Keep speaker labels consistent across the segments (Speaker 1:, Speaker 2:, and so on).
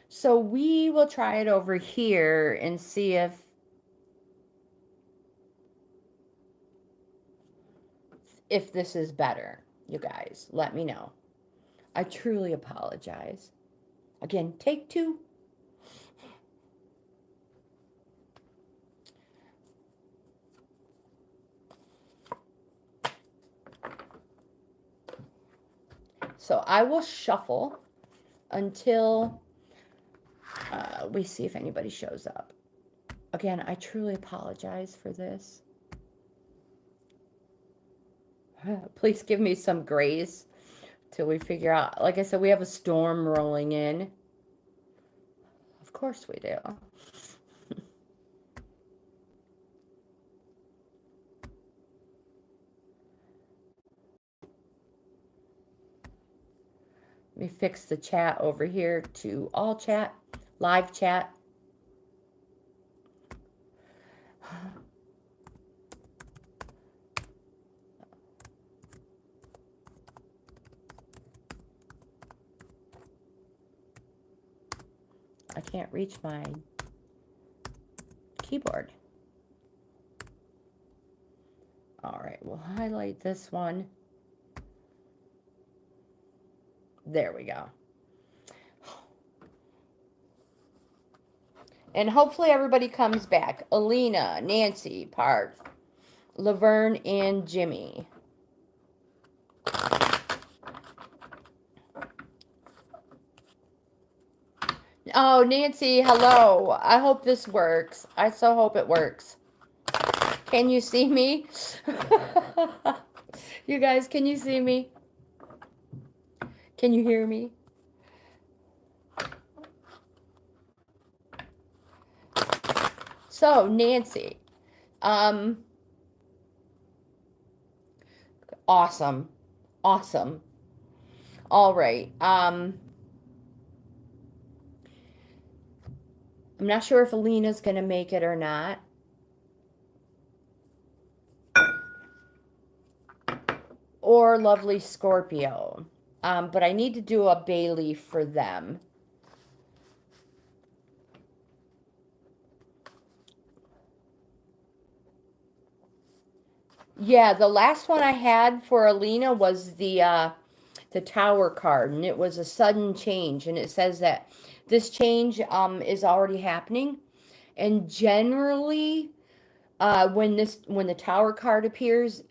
Speaker 1: So we will try it over here and see if this is better. You guys, let me know. I truly apologize. Again, take two. So I will shuffle until we see if anybody shows up. Again, I truly apologize for this. Please give me some grace till we figure out. Like I said, we have a storm rolling in. Of course we do. Let me fix the chat over here to all chat, live chat. I can't reach my keyboard. All right, we'll highlight this one. There we go. And hopefully everybody comes back. Alina, Nancy, Parth, Laverne, and Jimmy. Oh, Nancy, hello. I hope this works. I so hope it works. Can you see me? You guys, can you see me? Can you hear me? So, Nancy, awesome. Awesome. All right. I'm not sure if Alina's going to make it or not. Or Lovely Scorpio. But I need to do a bay leaf for them. Yeah, the last one I had for Alina was the Tower card, and it was a sudden change, and it says that this change is already happening, and generally when the Tower card appears,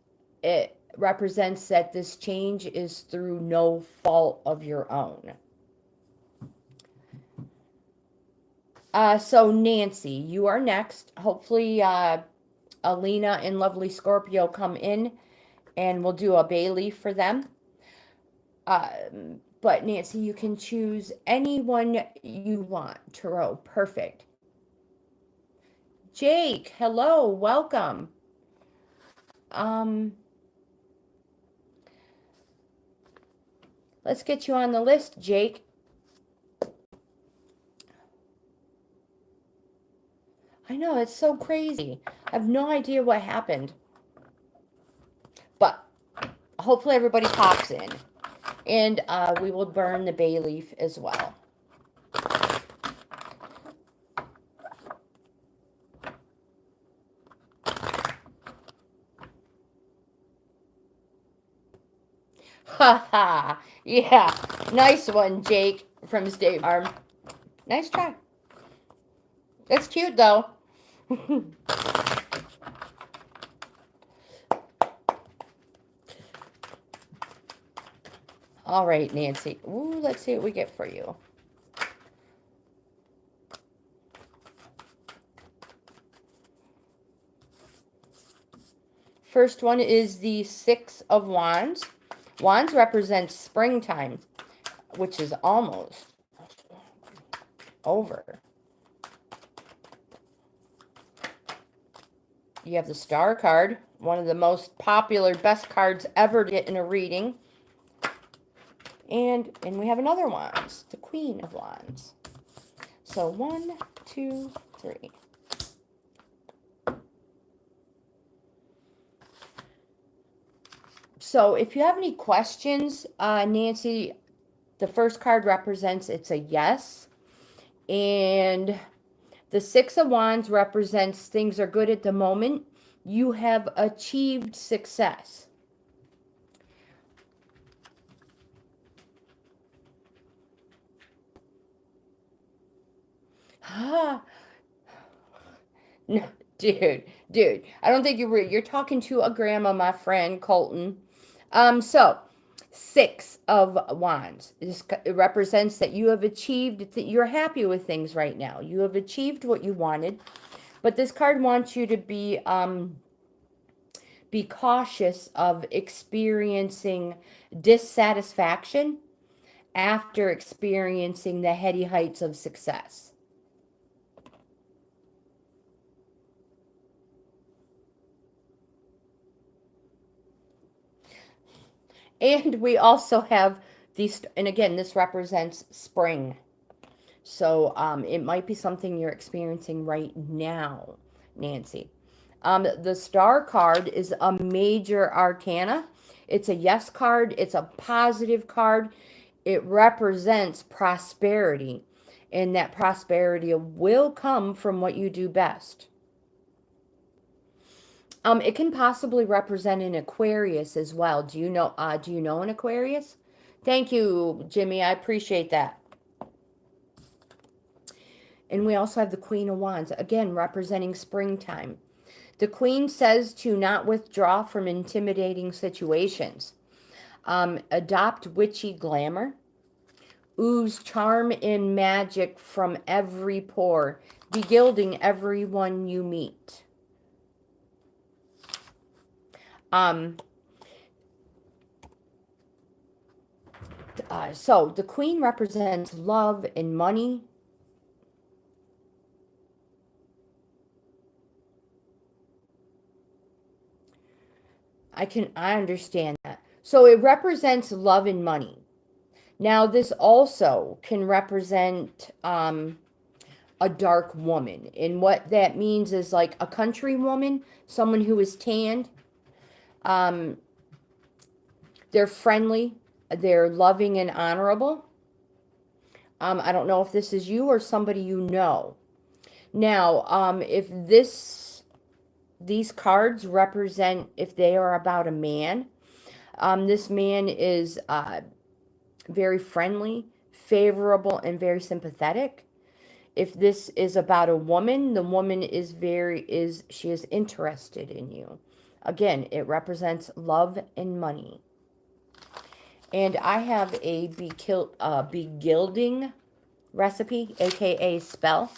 Speaker 1: it represents that this change is through no fault of your own. So Nancy, you are next. Hopefully Alina and Lovely Scorpio come in, and we'll do a bay leaf for them. But Nancy, you can choose anyone you want. Tarot, perfect. Jake, hello, welcome. Let's get you on the list, Jake. I know, it's so crazy. I have no idea what happened. But hopefully everybody pops in. And we will burn the bay leaf as well. Ha ha. Yeah. Nice one, Jake from State Farm. Nice try. It's cute though. All right, Nancy. Ooh, let's see what we get for you. First one is the Six of Wands. Wands represents springtime, which is almost over. You have the Star card, one of the most popular, best cards ever to get in a reading. And we have another Wands, the Queen of Wands. So 1, 2, 3. So if you have any questions, Nancy, the first card represents it's a yes. And the Six of Wands represents things are good at the moment. You have achieved success. Ah, no, dude, I don't think you're talking to a grandma, my friend Colton. So 6 of Wands. It represents that you have achieved, that you're happy with things right now. You have achieved what you wanted. But this card wants you to be cautious of experiencing dissatisfaction after experiencing the heady heights of success. And we also have these, and again, this represents spring. So it might be something you're experiencing right now, Nancy. The star card is a major arcana. It's a yes card. It's a positive card. It represents prosperity. And that prosperity will come from what you do best. It can possibly represent an Aquarius as well. Do you know an Aquarius? Thank you, Jimmy. I appreciate that. And we also have the Queen of Wands, again, representing springtime. The Queen says to not withdraw from intimidating situations. Adopt witchy glamour. Ooze charm and magic from every pore, begilding everyone you meet. So the Queen represents love and money. I understand that. So it represents love and money. Now this also can represent a dark woman. And what that means is like a country woman, someone who is tanned. They're friendly, they're loving and honorable. I don't know if this is you or somebody you know. Now, if these cards represent, if they are about a man, this man is very friendly, favorable, and very sympathetic. If this is about a woman, the woman she is interested in you. Again, it represents love and money. And I have a begilding recipe, aka spell.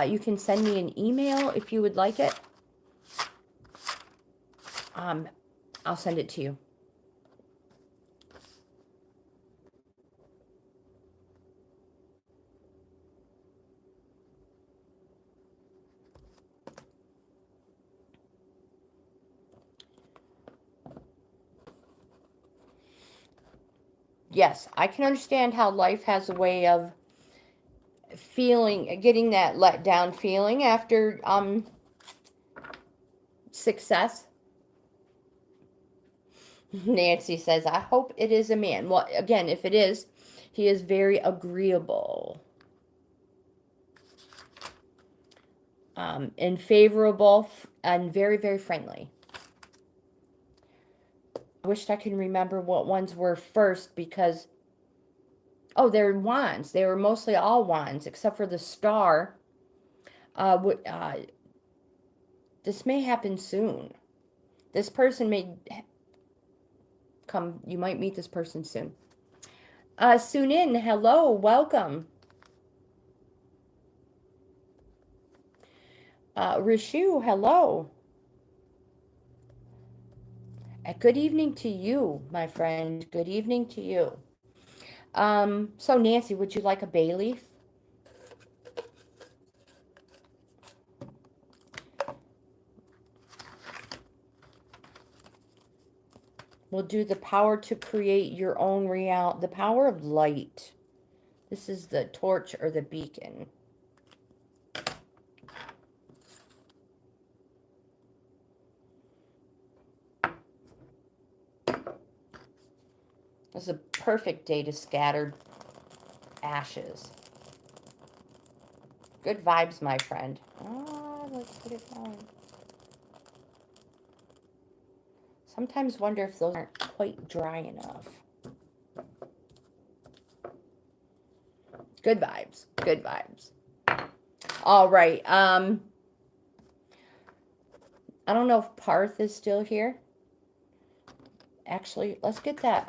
Speaker 1: You can send me an email if you would like it. I'll send it to you. Yes, I can understand how life has a way of getting that let down feeling after success. Nancy says, I hope it is a man. Well, again, if it is, he is very agreeable. And favorable and very, very friendly. I wished I could remember what ones were first because, oh, they're wands. They were mostly all wands except for the star. This may happen soon. This person may come. You might meet this person soon. Sunin, hello, welcome. Rishu, hello. Good evening to you, my friend. Good evening to you. So Nancy, would you like a bay leaf? We'll do the power to create your own reality, the power of light. This is the torch or the beacon. This is a perfect day to scatter ashes. Good vibes, my friend. Let's put it down. Sometimes wonder if those aren't quite dry enough. Good vibes. Good vibes. All right. I don't know if Parth is still here. Actually, let's get that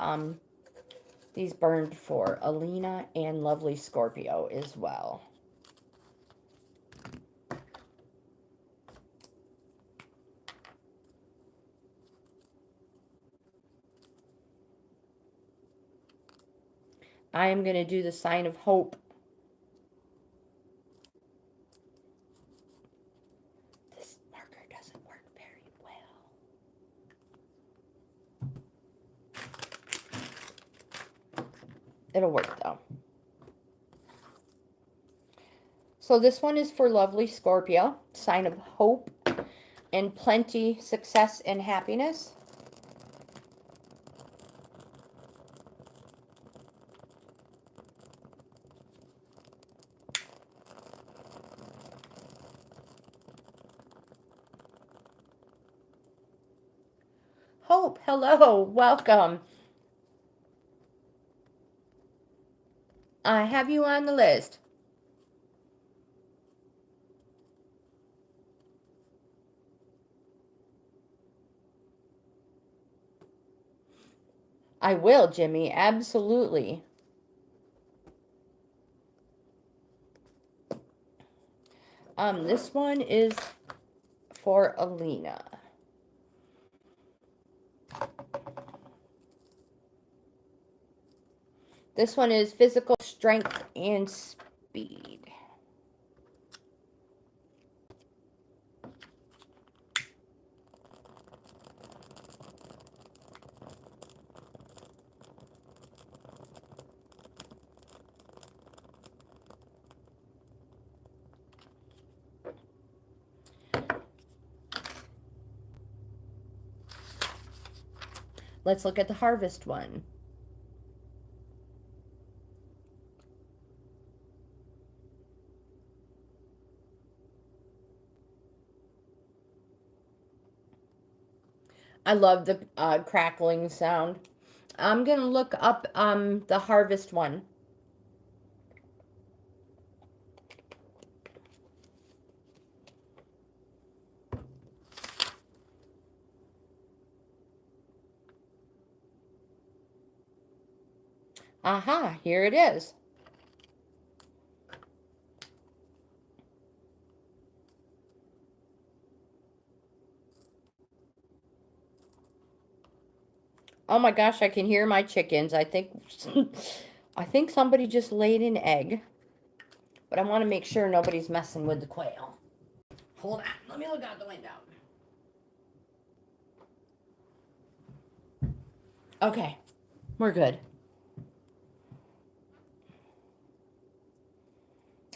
Speaker 1: these burned for Alina and Lovely Scorpio as well. I am going to do the sign of hope. This marker doesn't work very well. It'll work though. So this one is for Lovely Scorpio, sign of hope and plenty, success, and happiness. Hope, hello, welcome. I have you on the list. I will, Jimmy, absolutely. This one is for Alina. This one is physical strength and speed. Let's look at the harvest one. I love the crackling sound. I'm going to look up the harvest one. Aha, here it is. Oh my gosh, I can hear my chickens. I think I think somebody just laid an egg. But I want to make sure nobody's messing with the quail. Hold on. Let me look out the window. Okay. We're good.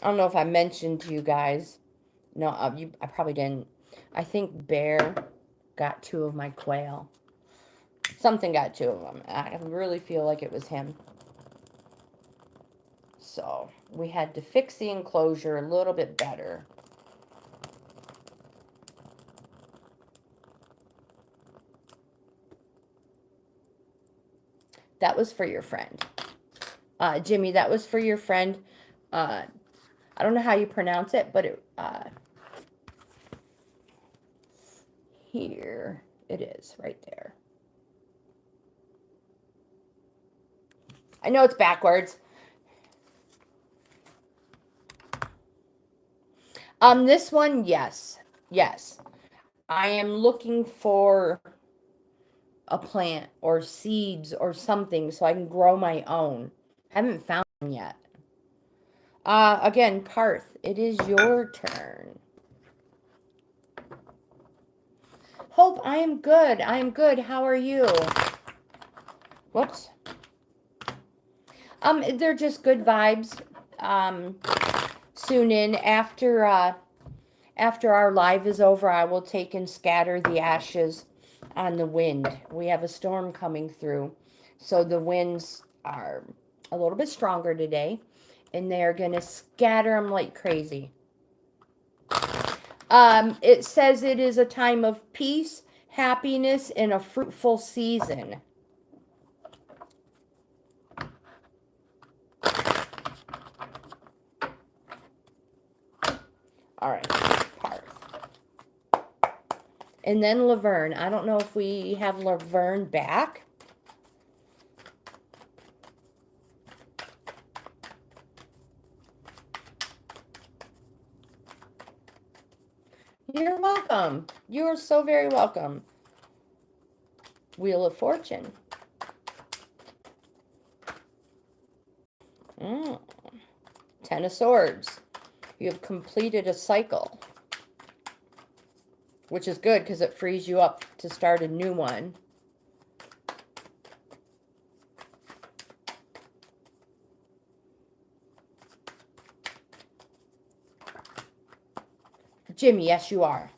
Speaker 1: I don't know if I mentioned to you guys. No, I probably didn't. I think Bear got 2 of my quail. Something got 2 of them. I really feel like it was him. So we had to fix the enclosure a little bit better. That was for your friend. Jimmy, that was for your friend. I don't know how you pronounce it, but it, here it is, right there. I know it's backwards. This one, yes. Yes. I am looking for a plant or seeds or something so I can grow my own. Haven't found one yet. Again, Parth, it is your turn. Hope, I am good. I am good. How are you? Whoops. They're just good vibes. Soon in, after our live is over, I will take and scatter the ashes on the wind. We have a storm coming through, so the winds are a little bit stronger today, and they are going to scatter them like crazy. It says it is a time of peace, happiness, and a fruitful season. All right, Parth. And then Laverne. I don't know if we have Laverne back. You're welcome. You are so very welcome. Wheel of Fortune. Ten of Swords. You have completed a cycle, which is good because it frees you up to start a new one. Jimmy, yes, you are.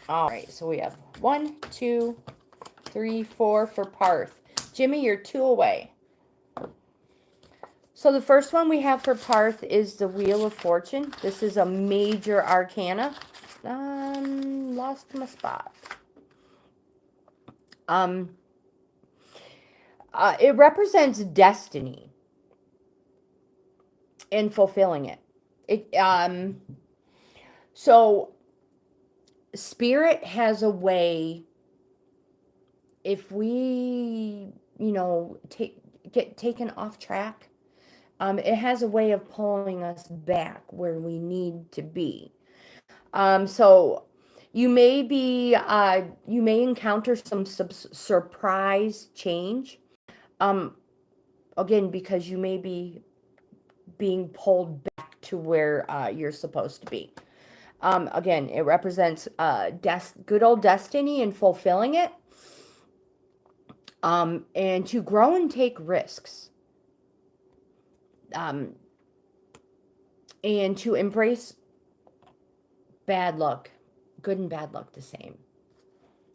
Speaker 1: All right, so we have 1, 2, 3, 4 for Parth. Jimmy, you're 2 away. So the first one we have for Parth is the Wheel of Fortune. This is a major arcana. Lost my spot. It represents destiny and fulfilling it. So Spirit has a way, if we, get taken off track, it has a way of pulling us back where we need to be. So you may encounter some surprise change. Again, because you may be being pulled back to where you're supposed to be. Again, it represents good old destiny and fulfilling it. And to grow and take risks. And to embrace bad luck, good and bad luck the same.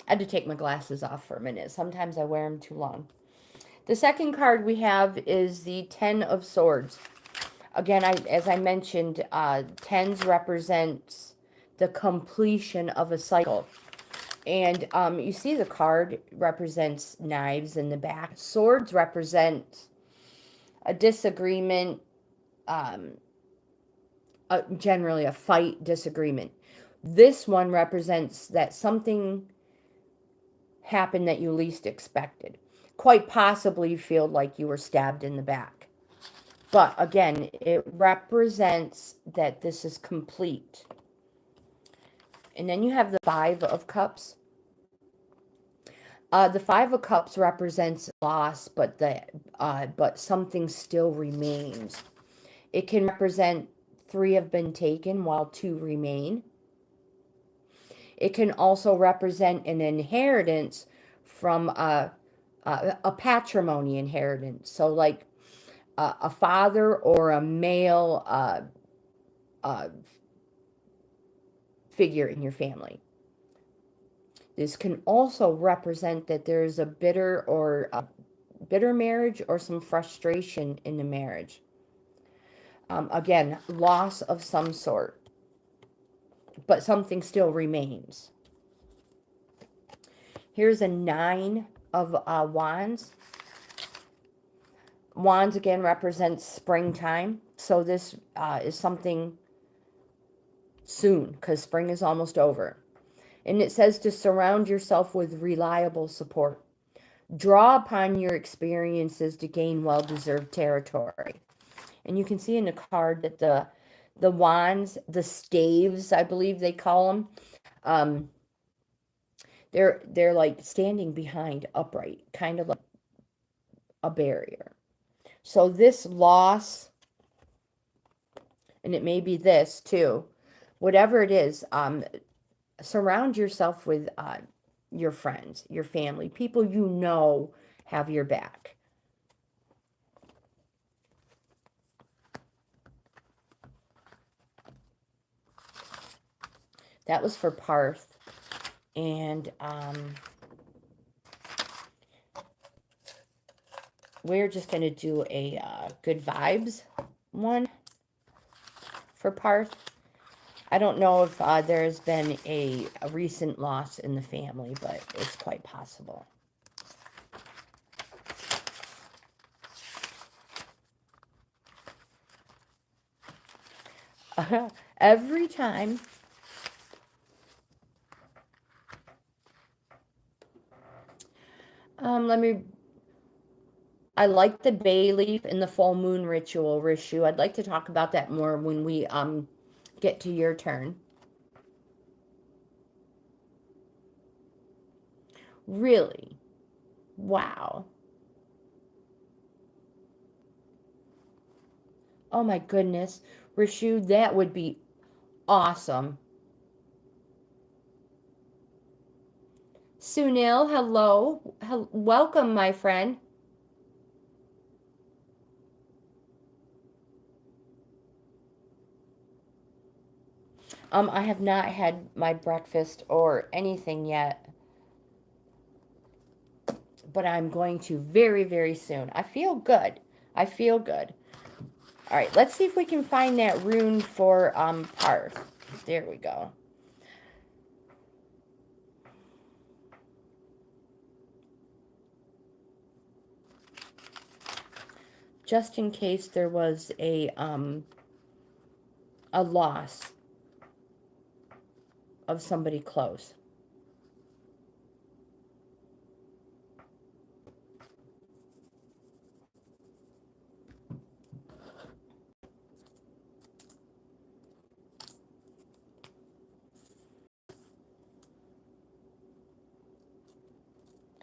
Speaker 1: I had to take my glasses off for a minute. Sometimes I wear them too long. The second card we have is the Ten of Swords. Again, as I mentioned, tens represents the completion of a cycle. And you see the card represents knives in the back. Swords represent a disagreement, generally a fight, disagreement. This one represents that something happened that you least expected. Quite possibly you feel like you were stabbed in the back. But again, it represents that this is complete. And then you have the Five of Cups. The Five of Cups represents loss, but something still remains. It can represent 3 have been taken while 2 remain. It can also represent an inheritance from a patrimony inheritance. So like a father or a male figure in your family. This can also represent that there's a bitter marriage or some frustration in the marriage. Again, loss of some sort, but something still remains. Here's a 9 of Wands. Wands again represents springtime. So this is something soon because spring is almost over. And it says to surround yourself with reliable support. Draw upon your experiences to gain well-deserved territory. And you can see in the card that the wands, the staves, I believe they call them, they're like standing behind upright, kind of like a barrier. So this loss, and it may be this too, whatever it is, surround yourself with your friends, your family, people you know have your back. That was for Parth. And we're just going to do a good vibes one for Parth. I don't know if there has been a recent loss in the family, but it's quite possible. Every time. I like the bay leaf and the full moon ritual, Rishu. I'd like to talk about that more when we get to your turn. Really? Wow. Oh my goodness. Rishu, that would be awesome. Sunil, hello. Welcome, my friend. I have not had my breakfast or anything yet, but I'm going to very, very soon. I feel good. I feel good. All right, let's see if we can find that rune for Parth. There we go. Just in case there was a loss of somebody close.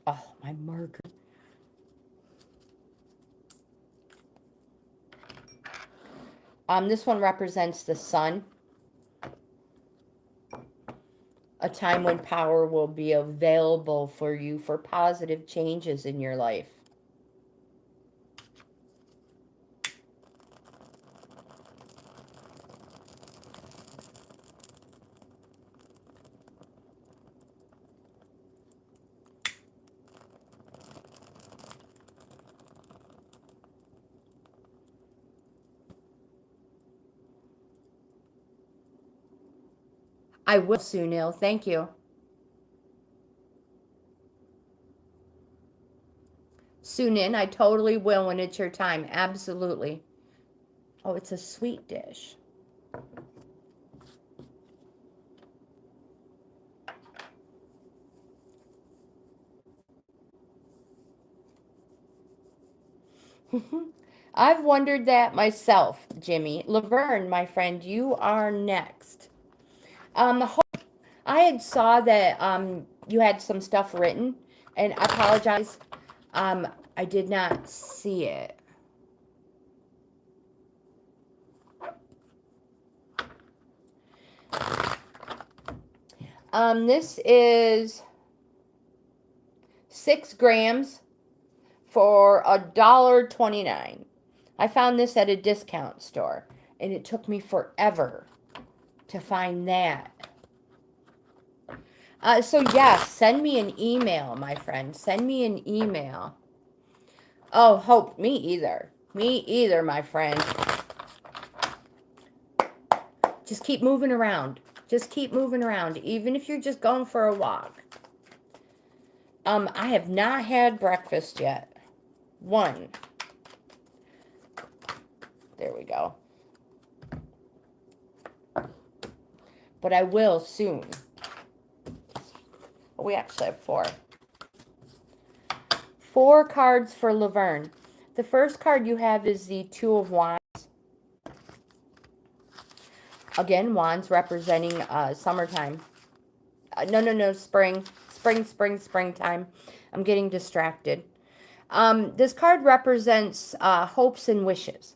Speaker 1: Oh, my marker. This one represents the sun. A time when power will be available for you for positive changes in your life. I will, Sunil. Thank you. Sunin, I totally will when it's your time. Absolutely. Oh, it's a sweet dish. I've wondered that myself, Jimmy. Laverne, my friend, you are next. I had saw that you had some stuff written, and I apologize. I did not see it. This is 6 grams for $1.29. I found this at a discount store, and it took me forever to find that. So yes, send me an email, my friend. Send me an email. Oh, Hope, me either. Me either, my friend. Just keep moving around. Just keep moving around, even if you're just going for a walk. I have not had breakfast yet. One. There we go. But I will soon. We actually have 4. 4 cards for Laverne. The first card you have is the 2 of Wands. Again, Wands representing summertime. No, springtime. I'm getting distracted. This card represents hopes and wishes.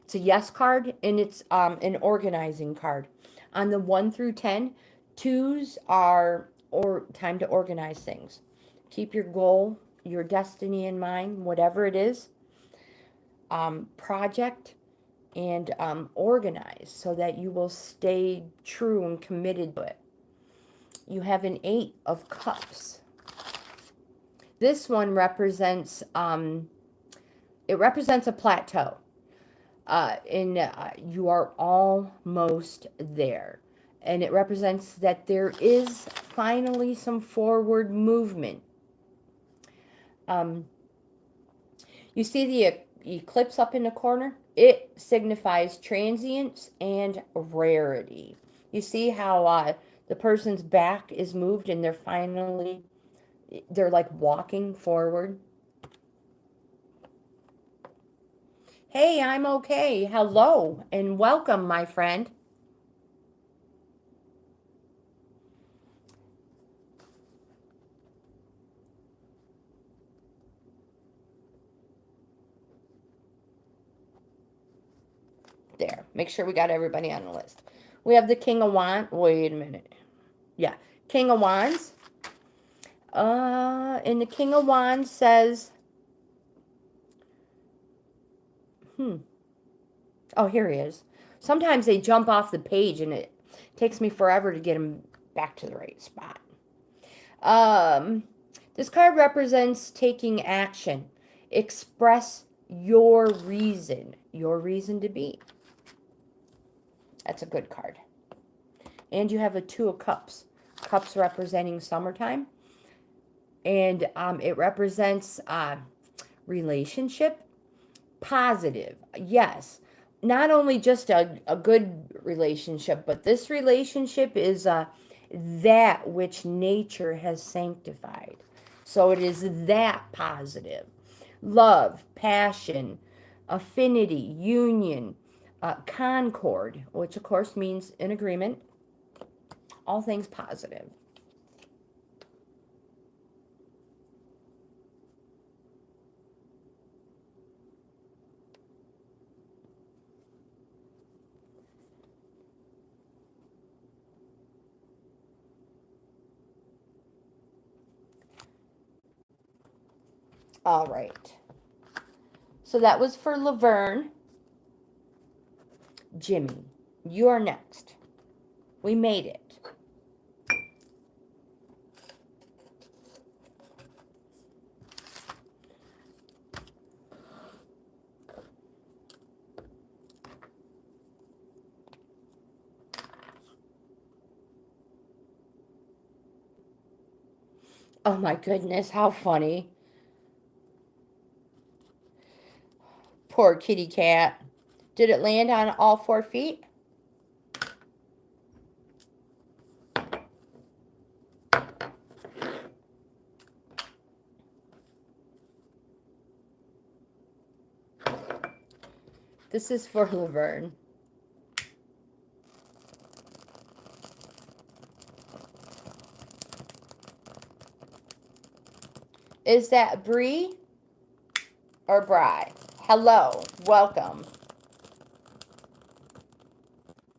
Speaker 1: It's a yes card, and it's an organizing card. On the 1 through 10, 2s are time to organize things. Keep your goal, your destiny in mind, whatever it is. Project and organize so that you will stay true and committed to it. You have an 8 of Cups. This one represents, it represents a plateau. You are almost there. And it represents that there is finally some forward movement. You see the eclipse up in the corner? It signifies transience and rarity. You see how the person's back is moved and they're like walking forward. Hey, I'm okay. Hello and welcome, my friend. There. Make sure we got everybody on the list. We have the King of Wands. Wait a minute. Yeah. King of Wands. And the King of Wands says, oh, here he is. Sometimes they jump off the page and it takes me forever to get them back to the right spot. This card represents taking action. Express your reason to be. That's a good card. And you have a Two of Cups. Cups representing summertime. And it represents relationship. Positive. Yes. Not only just a good relationship, but this relationship is that which nature has sanctified. So it is that positive. Love, passion, affinity, union, concord, which of course means in agreement. All things positive. All right. So that was for Laverne. Jimmy, you are next. We made it. Oh my goodness, how funny. Poor kitty cat. Did it land on all 4 feet? This is for Laverne. Is that Bree or Bri? Hello, welcome.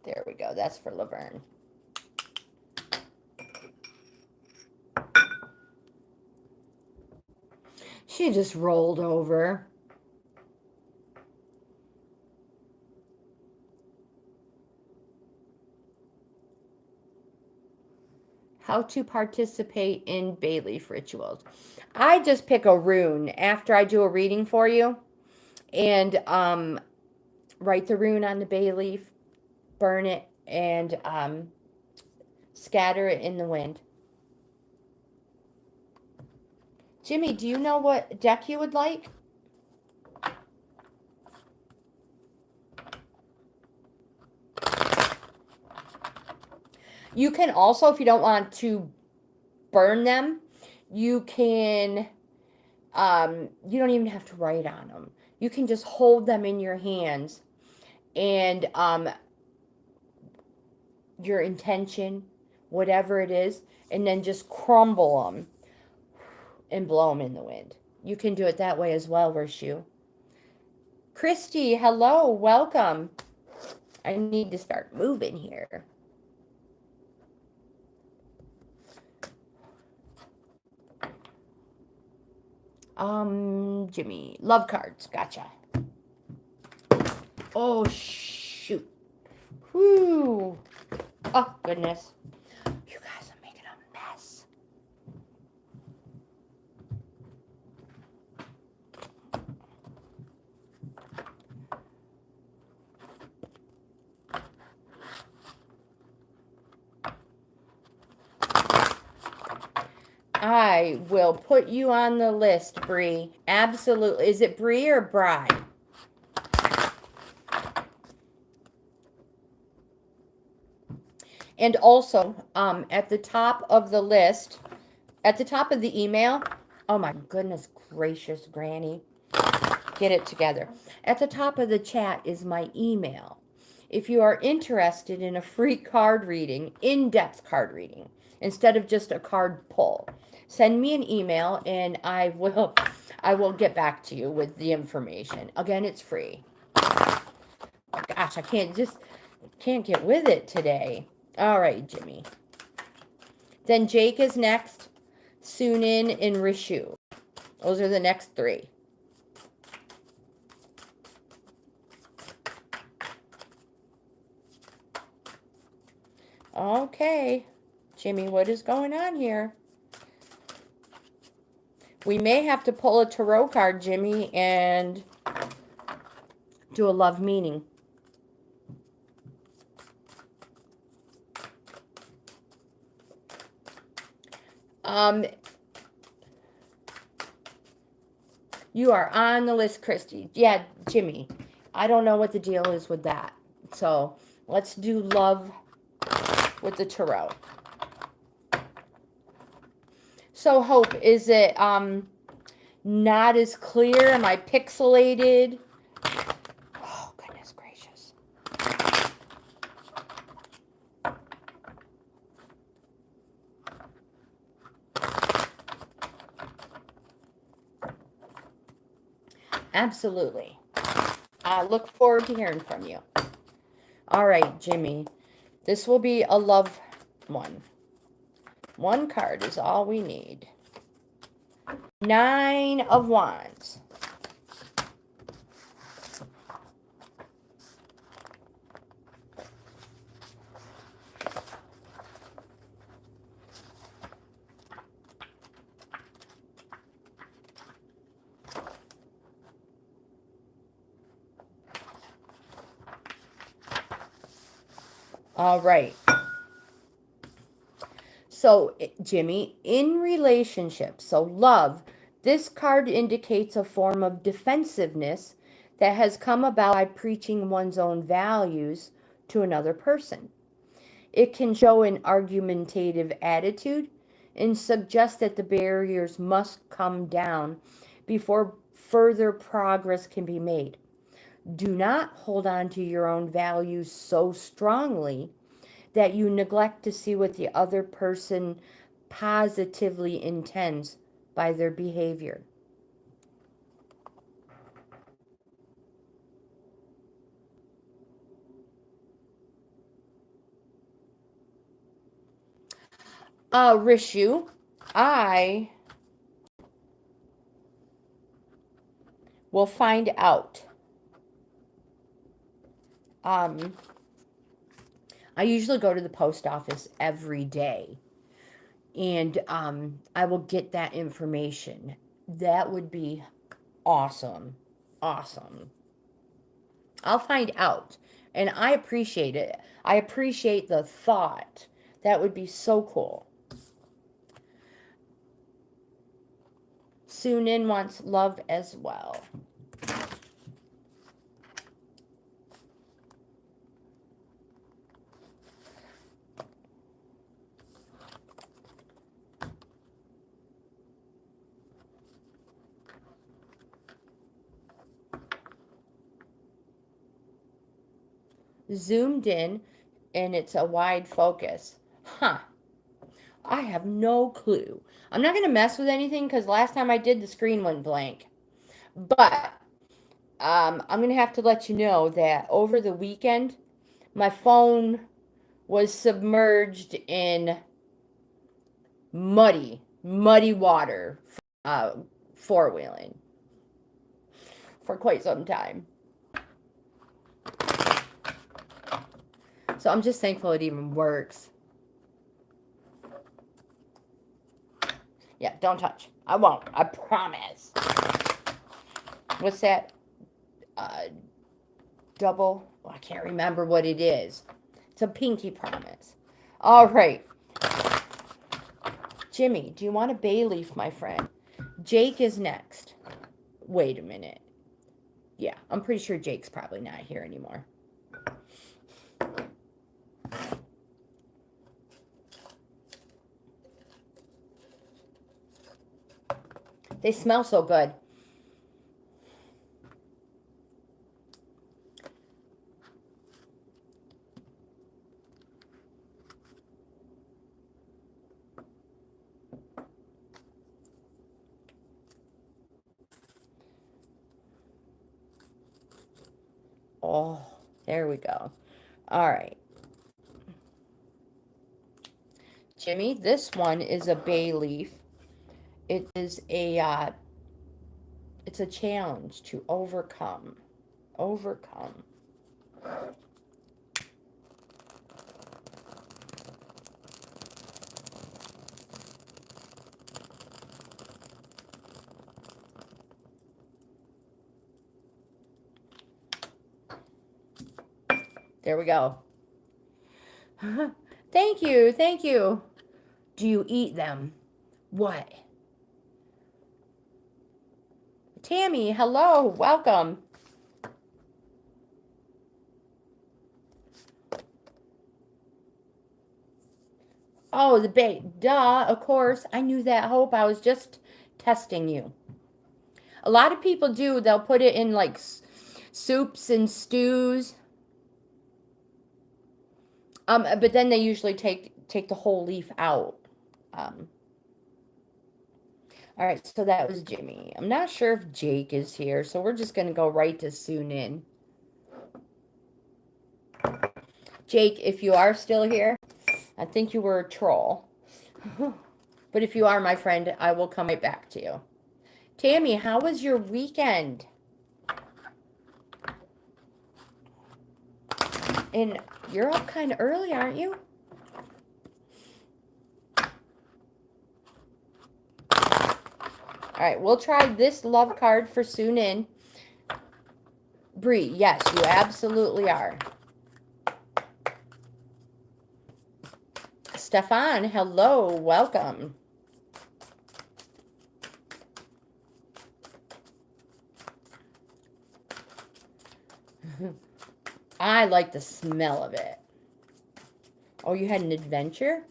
Speaker 1: There we go. That's for Laverne. She just rolled over. How to participate in bay leaf rituals. I just pick a rune after I do a reading for you and write the rune on the bay leaf, burn it, and scatter it in the wind. Jimmy, do you know what deck you would like? You can also, if you don't want to burn them, you can, you don't even have to write on them. You can just hold them in your hands and your intention, whatever it is, and then just crumble them and blow them in the wind. You can do it that way as well, Vershu. Christy, hello, welcome. I need to start moving here. Jimmy, love cards, gotcha. Oh, shoot. Whoo. Oh, goodness. You guys are making a mess. I will put you on the list, Bree. Absolutely. Is it Bree or Bri? And also, at the top of the list, at the top of the email, oh my goodness gracious, Granny, get it together. At the top of the chat is my email. If you are interested in a free card reading, in-depth card reading, instead of just a card pull, send me an email and I will get back to you with the information. Again, it's free. Gosh, I can't get with it today. All right, Jimmy. Then Jake is next. Sunin and Rishu. Those are the next three. Okay, Jimmy, what is going on here? We may have to pull a tarot card, Jimmy, and do a love meaning. You are on the list, Christy. Yeah, Jimmy. I don't know what the deal is with that. So let's do love with the tarot. So Hope, is it not as clear? Am I pixelated? Oh, goodness gracious. Absolutely. I look forward to hearing from you. All right, Jimmy. This will be a love one. One card is all we need. 9 of Wands. All right. So, Jimmy, in relationships, so love, this card indicates a form of defensiveness that has come about by preaching one's own values to another person. It can show an argumentative attitude and suggest that the barriers must come down before further progress can be made. Do not hold on to your own values so strongly that you neglect to see what the other person positively intends by their behavior. Rishu, I will find out. I usually go to the post office every day, and I will get that information. That would be awesome. Awesome. I'll find out, and I appreciate it. I appreciate the thought. That would be so cool. Sunin wants love as well. Zoomed in, and it's a wide focus. Huh. I have no clue. I'm not going to mess with anything because last time I did, the screen went blank. But I'm going to have to let you know that over the weekend, my phone was submerged in muddy water, four-wheeling for quite some time. So I'm just thankful it even works. Yeah, don't touch. I won't. I promise. What's that? Double? Oh, I can't remember what it is. It's a pinky promise. All right. Jimmy, do you want a bay leaf, my friend? Jake is next. Wait a minute. Yeah, I'm pretty sure Jake's probably not here anymore. They smell so good. Oh, there we go. All right. Jimmy, this one is a bay leaf. It is a it's a challenge to overcome. Overcome. There we go. Thank you, thank you. Do you eat them? What? Tammy, hello, welcome. Oh, the bait. Duh, of course. I knew that, Hope. I was just testing you. A lot of people do. They'll put it in like soups and stews. But then they usually take the whole leaf out. All right, so that was Jimmy. I'm not sure if Jake is here, so we're just going to go right to Soon In. Jake, if you are still here, I think you were a troll. But if you are, my friend, I will come right back to you. Tammy, how was your weekend? And you're up kind of early, aren't you? All right, we'll try this love card for Soon In. Bree, yes, you absolutely are. Stefan, hello, welcome. I like the smell of it. Oh, you had an adventure?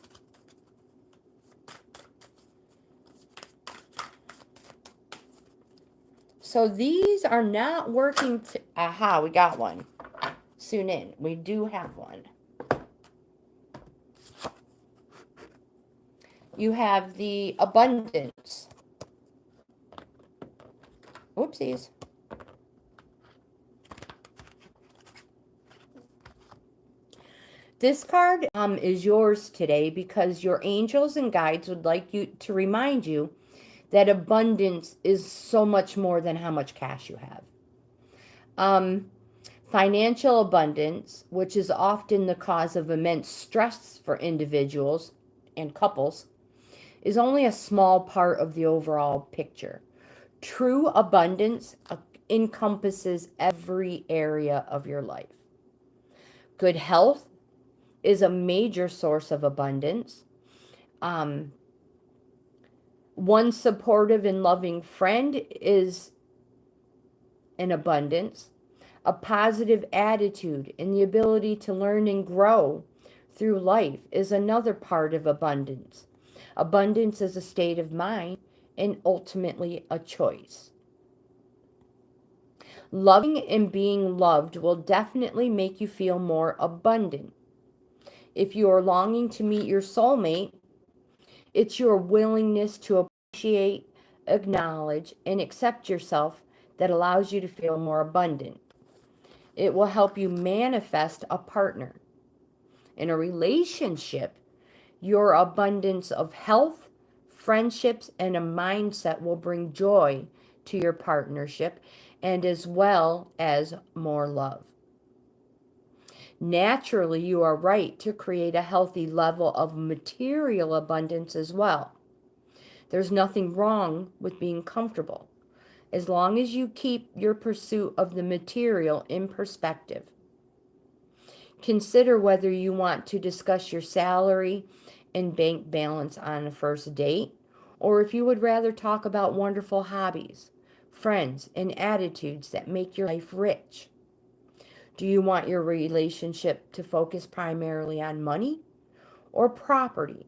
Speaker 1: So these are not working. Aha, we got one. Soon In. We do have one. You have the abundance. Oopsies. This card is yours today because your angels and guides would like you to remind you that abundance is so much more than how much cash you have. Financial abundance, which is often the cause of immense stress for individuals and couples, is only a small part of the overall picture. True abundance encompasses every area of your life. Good health is a major source of abundance. One supportive and loving friend is an abundance. A positive attitude and the ability to learn and grow through life is another part of abundance. Abundance is a state of mind and ultimately a choice. Loving and being loved will definitely make you feel more abundant. If you are longing to meet your soulmate, it's your willingness to appreciate, acknowledge, and accept yourself that allows you to feel more abundant. It will help you manifest a partner. In a relationship, your abundance of health, friendships, and a mindset will bring joy to your partnership and as well as more love. Naturally, you are right to create a healthy level of material abundance as well. There's nothing wrong with being comfortable, as long as you keep your pursuit of the material in perspective. Consider whether you want to discuss your salary and bank balance on a first date, or if you would rather talk about wonderful hobbies, friends, and attitudes that make your life rich. Do you want your relationship to focus primarily on money or property?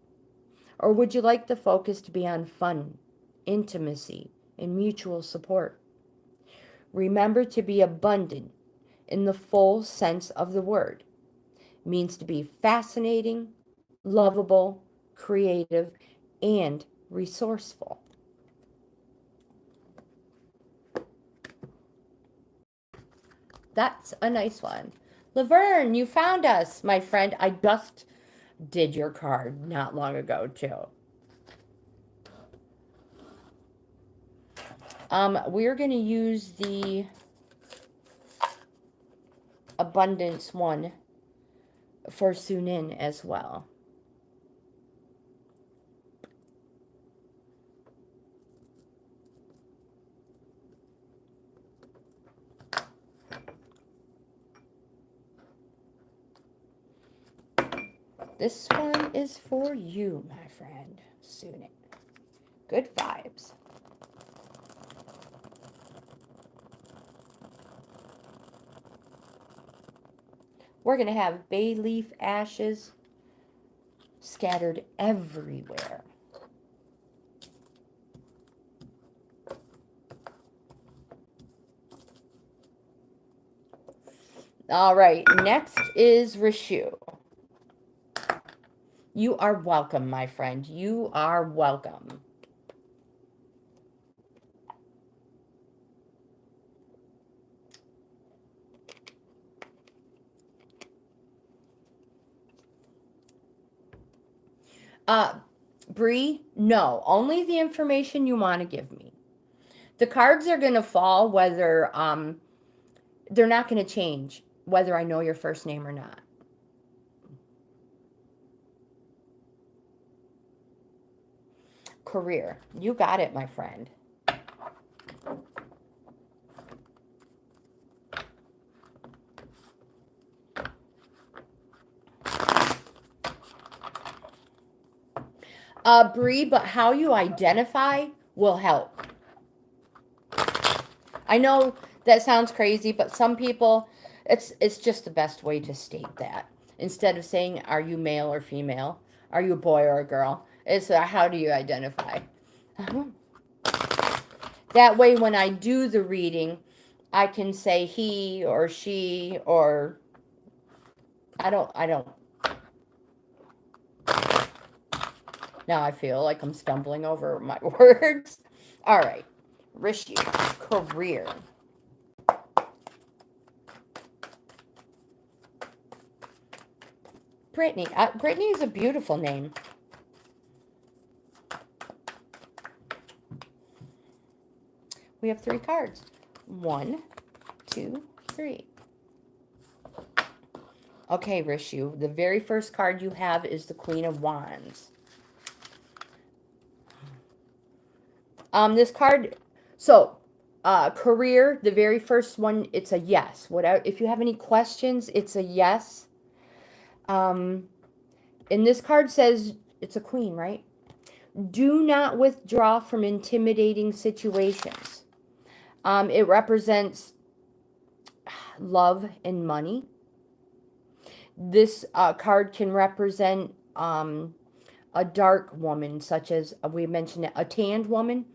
Speaker 1: Or would you like the focus to be on fun, intimacy, and mutual support? Remember to be abundant in the full sense of the word. It means to be fascinating, lovable, creative, and resourceful. That's a nice one. Laverne, you found us, my friend. I just did your card not long ago, too. We're going to use the abundance one for Sunin as well. This one is for you, my friend, Sunin. Good vibes. We're going to have bay leaf ashes scattered everywhere. All right, next is Rishu. You are welcome, my friend. You are welcome. Bree, no, only the information you want to give me. The cards are going to fall whether, they're not going to change whether I know your first name or not. Career, you got it, my friend. Bree, but how you identify will help. I know that sounds crazy, but some people, it's just the best way to state that. Instead of saying, are you male or female? Are you a boy or a girl? It's how do you identify? That way, when I do the reading, I can say he or she or I don't. Now I feel like I'm stumbling over my words. All right. Rishi, career. Brittany. Brittany is a beautiful name. We have 3 cards. 1, 2, 3. Okay, Rishu. The very first card you have is the Queen of Wands. This card, so career, the very first one, it's a yes. Whatever, if you have any questions, it's a yes. And this card says it's a queen, right? Do not withdraw from intimidating situations. It represents love and money. This card can represent a dark woman, such as we mentioned it, a tanned woman,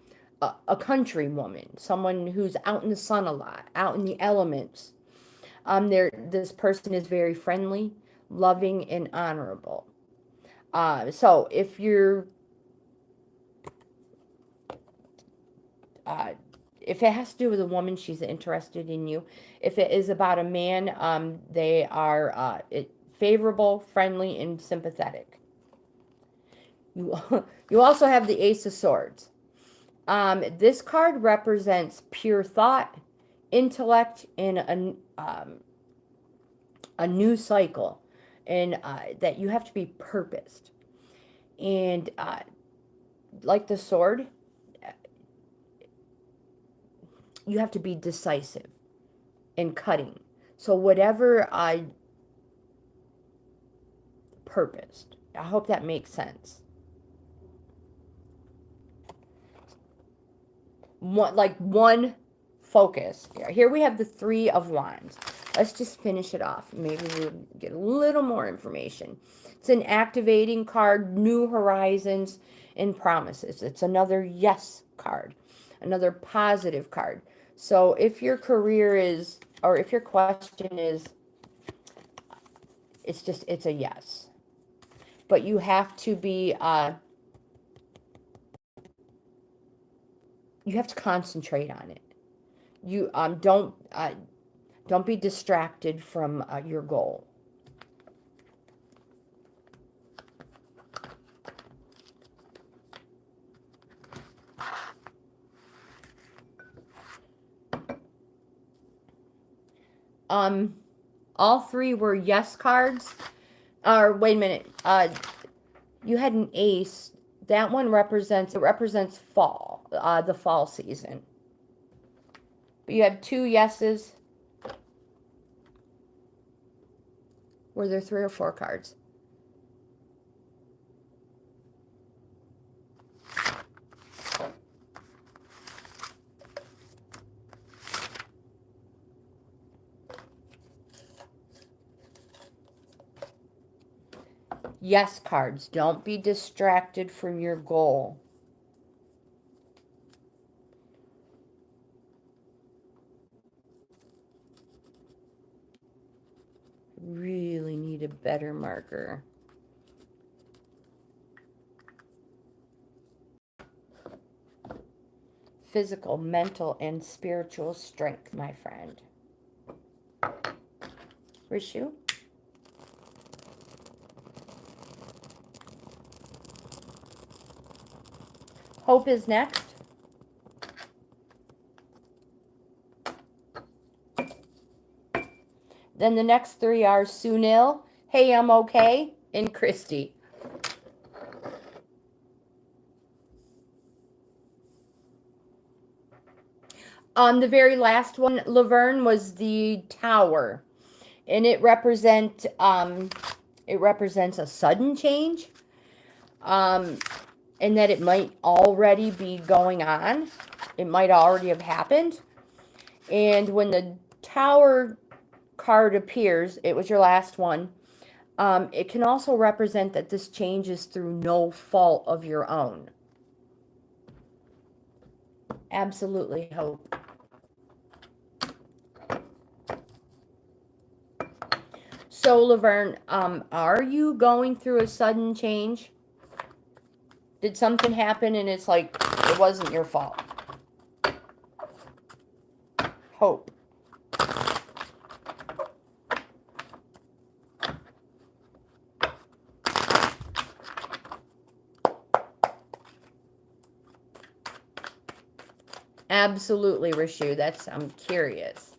Speaker 1: a country woman, someone who's out in the sun a lot, out in the elements. This person is very friendly, loving, and honorable. So if you're, if it has to do with a woman, she's interested in you. If it is about a man, they are favorable, friendly, and sympathetic. You also have the Ace of Swords. This card represents pure thought, intellect, and a new cycle, and that you have to be purposed. And like the sword, you have to be decisive and cutting. So whatever I purposed I hope that makes sense. One focus. Here we have the Three of Wands. Let's just finish it off. Maybe we'll get a little more information. It's an activating card, new horizons and promises. It's another yes card, another positive card. So if your career is, or if your question is, it's a yes. But you have to be, you have to concentrate on it. You don't be distracted from your goal. All three were yes cards. Or wait a minute. You had an ace. That one represents fall, the fall season. But you have two yeses. Were there 3 or 4 cards? Yes cards. Don't be distracted from your goal. Really need a better marker. Physical, mental, and spiritual strength, my friend. Rishu? Hope is next. Then the next 3 are Sunil, Hey, I'm okay, and Christy. The very last one, Laverne, was the Tower, and it represents a sudden change, and that it might already be going on. It might already have happened. And when the Tower card appears, it was your last one. It can also represent that this change is through no fault of your own. Absolutely, Hope. So, Laverne, are you going through a sudden change? Did something happen and it's like it wasn't your fault? Hope. Absolutely, Rishu. I'm curious.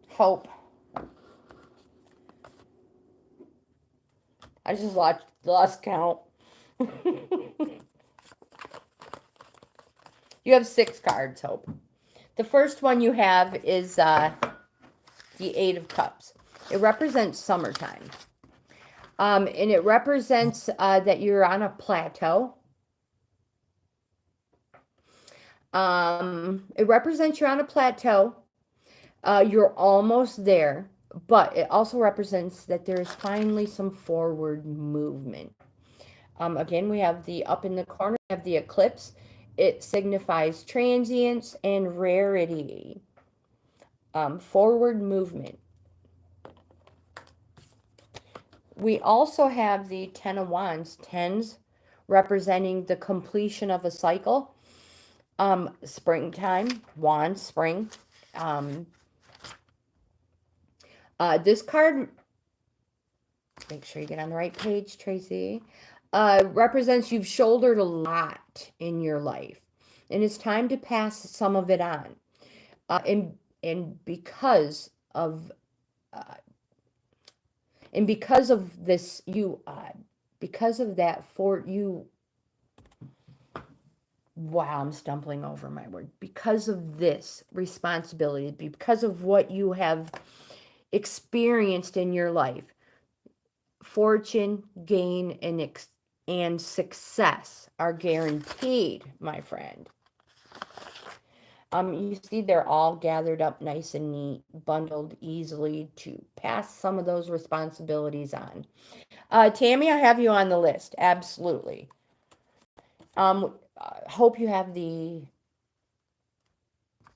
Speaker 1: Hope. I just lost count. You have 6 cards, Hope. The first one you have is the 8 of Cups. It represents summertime. And it represents that you're on a plateau. It represents you're on a plateau. You're almost there, but it also represents that there's finally some forward movement. Again, we have the up in the corner, we have the eclipse. It signifies transience and rarity. Forward movement. We also have the 10 of Wands, 10s representing the completion of a cycle. Springtime, Wands, spring. This card, make sure you get on the right page, Tracy, represents you've shouldered a lot in your life, and it's time to pass some of it on. And because of this, Because of that, for you, wow, I'm stumbling over my word. Because of this responsibility, because of what you have experienced in your life, fortune, gain, and success are guaranteed, my friend. You see they're all gathered up nice and neat, bundled easily to pass some of those responsibilities on. Tammy, I have you on the list. Absolutely. Hope you have the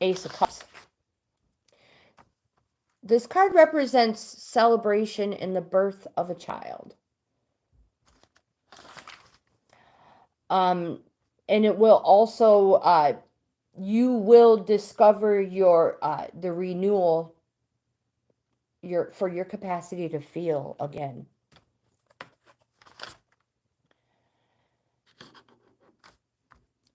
Speaker 1: Ace of Cups. This card represents celebration in the birth of a child. And it will also, you will discover your the renewal for your capacity to feel again.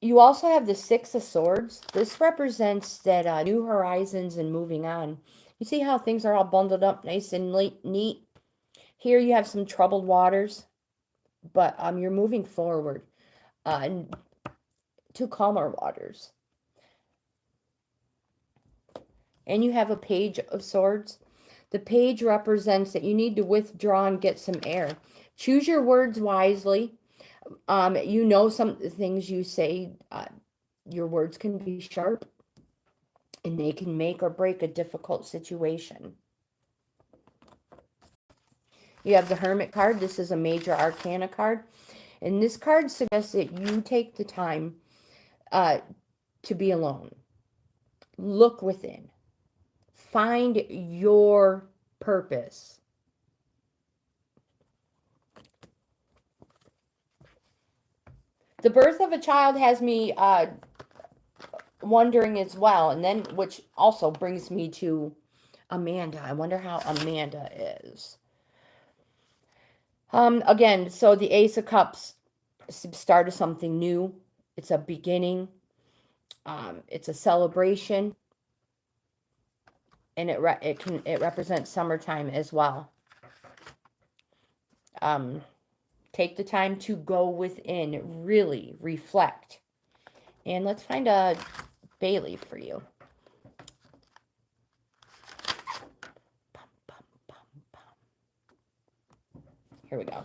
Speaker 1: You also have the Six of Swords. This represents that new horizons and moving on. You see how things are all bundled up nice and neat? Here you have some troubled waters, but you're moving forward to calmer waters. And you have a Page of Swords. The page represents that you need to withdraw and get some air. Choose your words wisely. You know some things you say, your words can be sharp and they can make or break a difficult situation. You have the Hermit card. This is a major arcana card. And this card suggests that you take the time to be alone. Look within. Find your purpose. The birth of a child has me wondering as well, and then which also brings me to Amanda. I wonder how Amanda is. Again, so the Ace of Cups, start of something new. It's a beginning. It's a celebration, and it represents summertime as well. Take the time to go within, really reflect. And let's find a bay leaf for you. Here we go.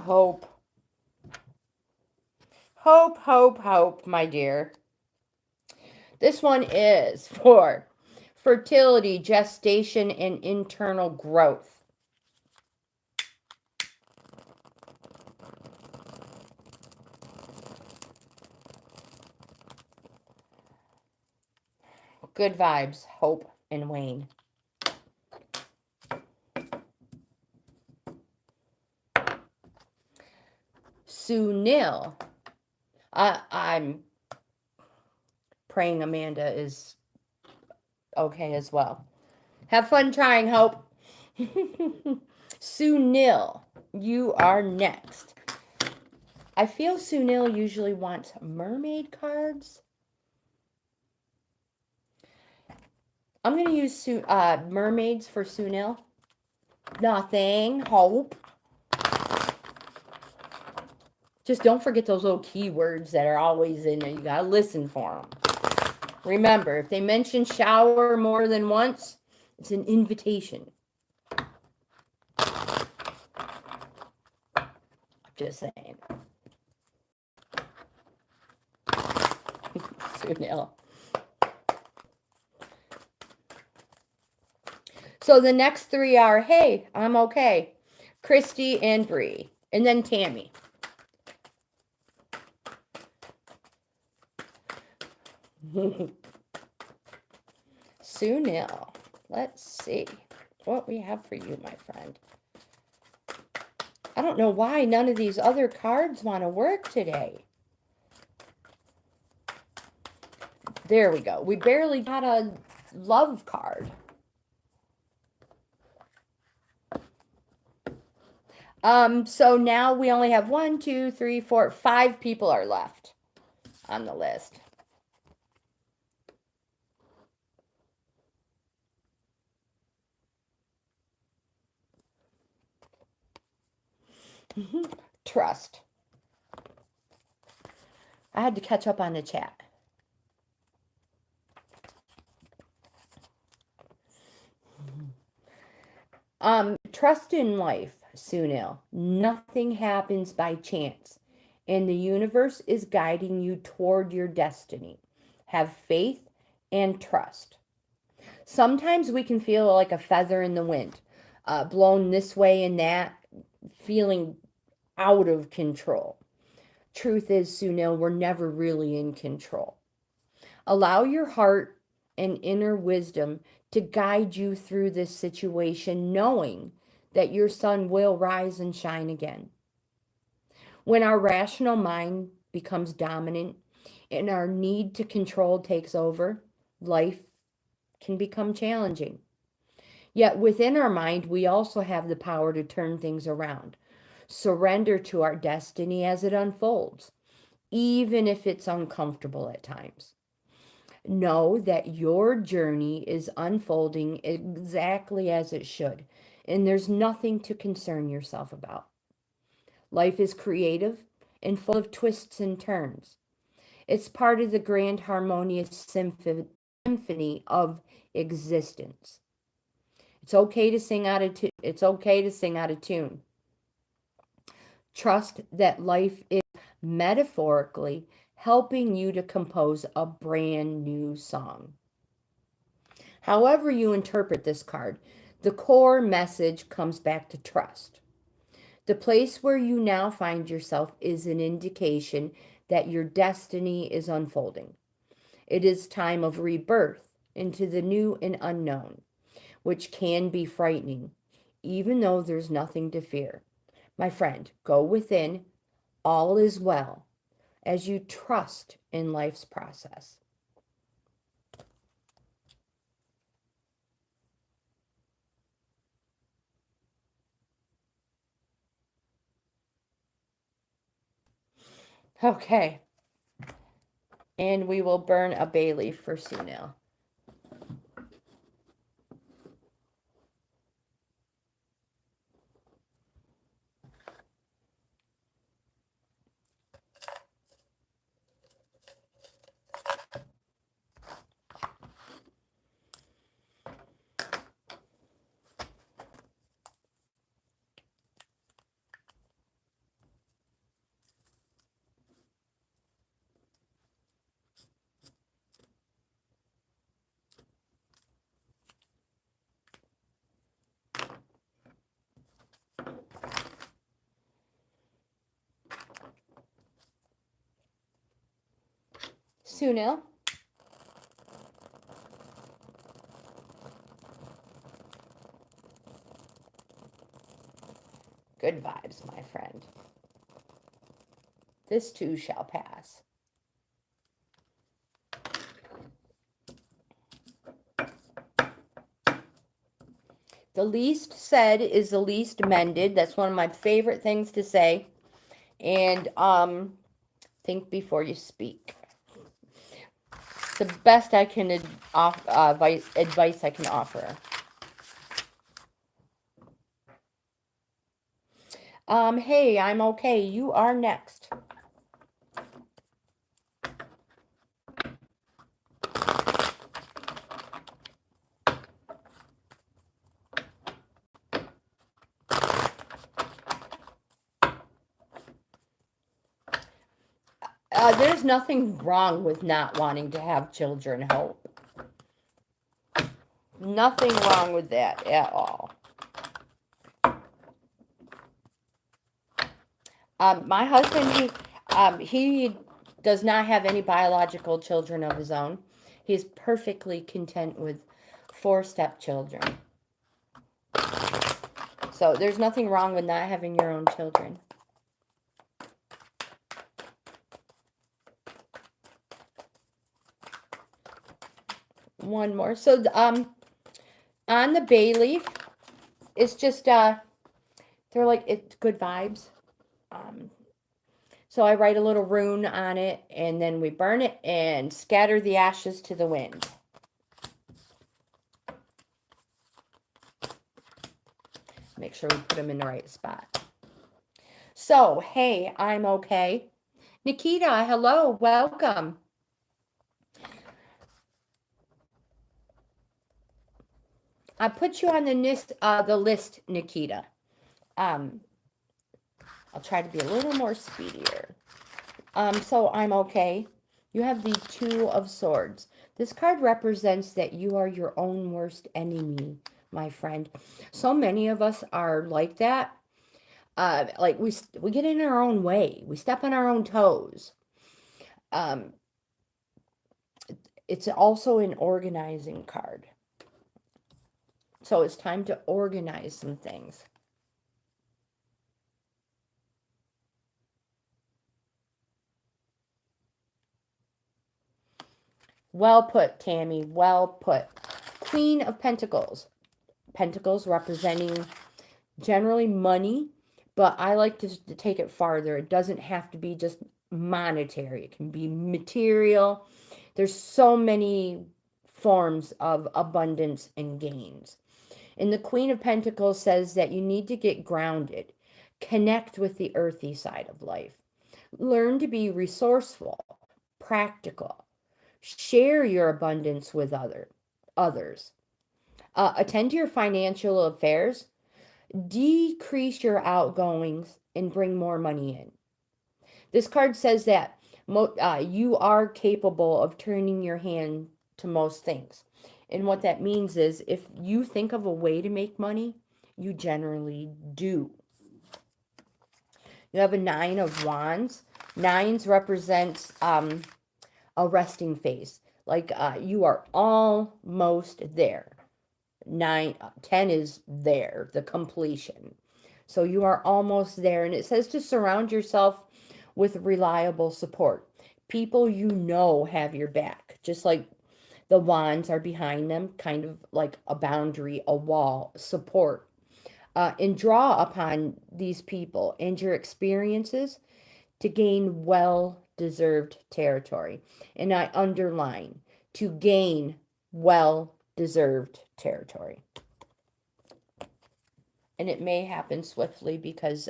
Speaker 1: Hope. Hope, hope, hope, my dear. This one is for fertility, gestation, and internal growth. Good vibes, Hope and Wayne. Sunil. I'm praying Amanda is okay as well. Have fun trying, Hope. Sunil, you are next. I feel Sunil usually wants mermaid cards. I'm going to use mermaids for Sunil. Nothing. Hope. Just don't forget those little keywords that are always in there. You got to listen for them. Remember, if they mention shower more than once, it's an invitation. Just saying. Sunil. So the next three are, hey, I'm okay. Christy and Bree. And then Tammy. Sunil. Let's see what we have for you, my friend. I don't know why none of these other cards want to work today. There we go. We barely got a love card. So now we only have 1, 2, 3, 4, 5 people are left on the list. Trust. I had to catch up on the chat. Trust in life, Sunil. Nothing happens by chance, and the universe is guiding you toward your destiny. Have faith and trust. Sometimes we can feel like a feather in the wind, blown this way and that, feeling out of control. Truth is, Sunil, we're never really in control. Allow your heart and inner wisdom to guide you through this situation, knowing that your sun will rise and shine again. When our rational mind becomes dominant and our need to control takes over, life can become challenging. Yet within our mind, we also have the power to turn things around. Surrender to our destiny as it unfolds, even if it's uncomfortable at times. Know that your journey is unfolding exactly as it should, and there's nothing to concern yourself about. Life is creative and full of twists and turns. It's part of the grand harmonious symphony of existence. It's okay to sing out of it's okay to sing out of tune. Trust that life is metaphorically helping you to compose a brand new song. However you interpret this card, the core message comes back to trust. The place where you now find yourself is an indication that your destiny is unfolding. It is time of rebirth into the new and unknown, which can be frightening, even though there's nothing to fear. My friend, go within. All is well as you trust in life's process. Okay. And we will burn a bay leaf for Sunil. Sunil? Good vibes, my friend. This too shall pass. The least said is the least mended. That's one of my favorite things to say. And think before you speak. It's the best I can advice I can offer. Hey, I'm okay. You are next. There's nothing wrong with not wanting to have children, Hope. Nothing wrong with that at all. My husband, he does not have any biological children of his own. He's perfectly content with 4 stepchildren. So there's nothing wrong with not having your own children. One more. So on the bay leaf, it's just they're like, it's good vibes. So I write a little rune on it, and then we burn it and scatter the ashes to the wind. Make sure we put them in the right spot. So, hey, I'm okay. Nikita, hello, welcome. I put you on the list, Nikita. I'll try to be a little more speedier. So I'm okay. You have the Two of Swords. This card represents that you are your own worst enemy, my friend. So many of us are like that. Like we get in our own way. We step on our own toes. It's also an organizing card. So it's time to organize some things. Well put, Tammy. Well put. Queen of Pentacles. Pentacles representing generally money, but I like to take it farther. It doesn't have to be just monetary. It can be material. There's so many forms of abundance and gains. And the Queen of Pentacles says that you need to get grounded, connect with the earthy side of life, learn to be resourceful, practical, share your abundance with others, attend to your financial affairs, decrease your outgoings, and bring more money in. This card says that you are capable of turning your hand to most things. And what that means is if you think of a way to make money, you generally do. You have a Nine of Wands. Nines represents a resting phase. Like you are almost there. 10 is there, the completion. So you are almost there. And it says to surround yourself with reliable support. People you know have your back. Just like the wands are behind them, kind of like a boundary, a wall, support. And draw upon these people and your experiences to gain well-deserved territory. And I underline, to gain well-deserved territory. And it may happen swiftly because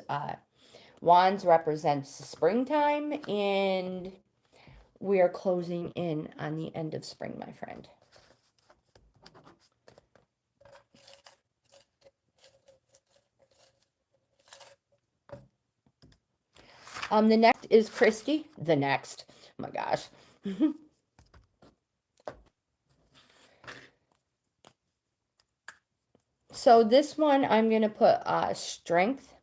Speaker 1: Wands represents springtime, and we are closing in on the end of spring, my friend. The next is Christy. The next. Oh my gosh. So this one, I'm going to put strength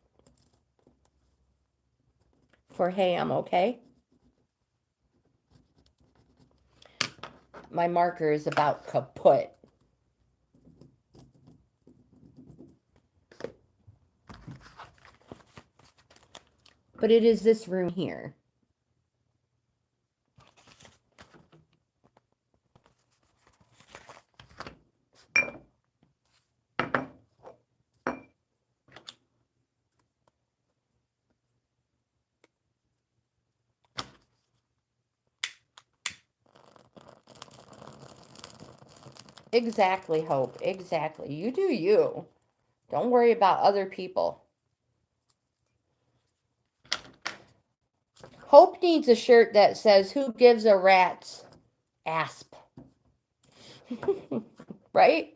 Speaker 1: for hey, I'm okay. My marker is about kaput. But it is this room here. Exactly, Hope. Exactly. You do you. Don't worry about other people. Hope needs a shirt that says, who gives a rat's asp? Right?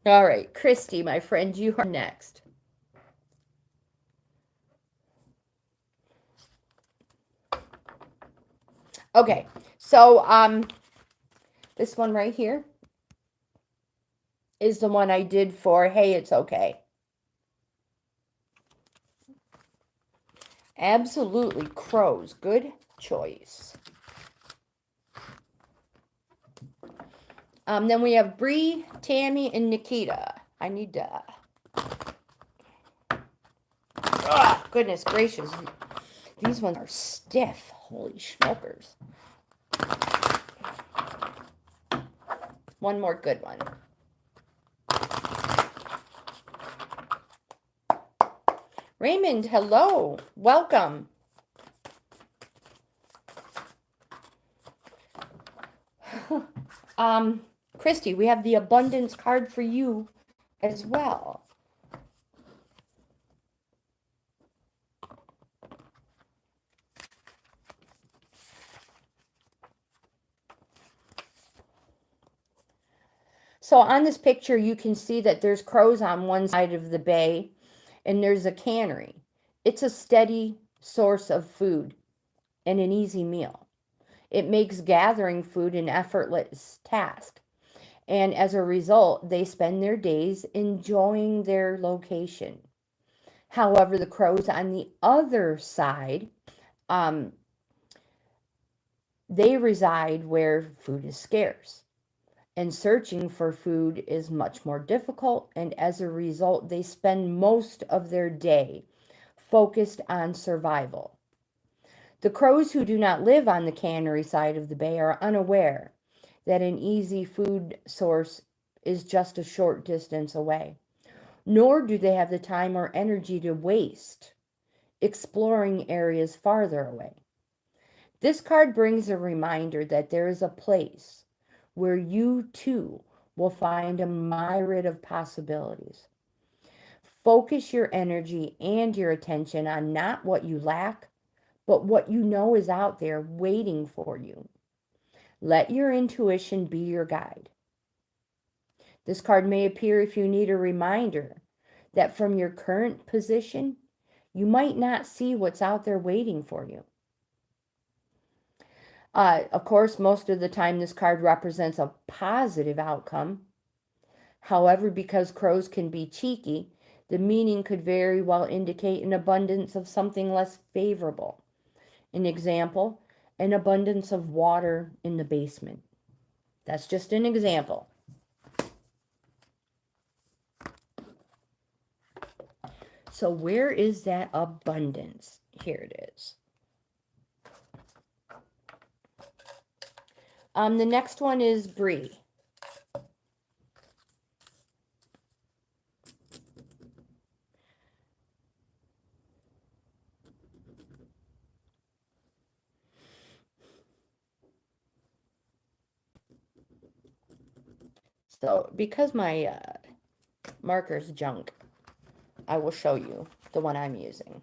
Speaker 1: All right, Christy, my friend, you are next. Okay, so this one right here is the one I did for hey, it's okay. Absolutely, crows. Good choice. Then we have Bree, Tammy, and Nikita. I need to... Oh, goodness gracious. These ones are stiff. Holy smokers. One more good one. Raymond, hello. Welcome. Christy, we have the abundance card for you as well. So on this picture, you can see that there's crows on one side of the bay and there's a cannery. It's a steady source of food and an easy meal. It makes gathering food an effortless task. And as a result, they spend their days enjoying their location. However, the crows on the other side, they reside where food is scarce. And searching for food is much more difficult, and as a result, they spend most of their day focused on survival. The crows who do not live on the cannery side of the bay are unaware that an easy food source is just a short distance away, nor do they have the time or energy to waste exploring areas farther away. This card brings a reminder that there is a place where you too will find a myriad of possibilities. Focus your energy and your attention on not what you lack, but what you know is out there waiting for you. Let your intuition be your guide. This card may appear if you need a reminder that from your current position, you might not see what's out there waiting for you. Of course, most of the time this card represents a positive outcome. However, because crows can be cheeky, the meaning could very well indicate an abundance of something less favorable. An example, an abundance of water in the basement. That's just an example. So where is that abundance? Here it is. The next one is Bree. So because my marker's junk, I will show you the one I'm using.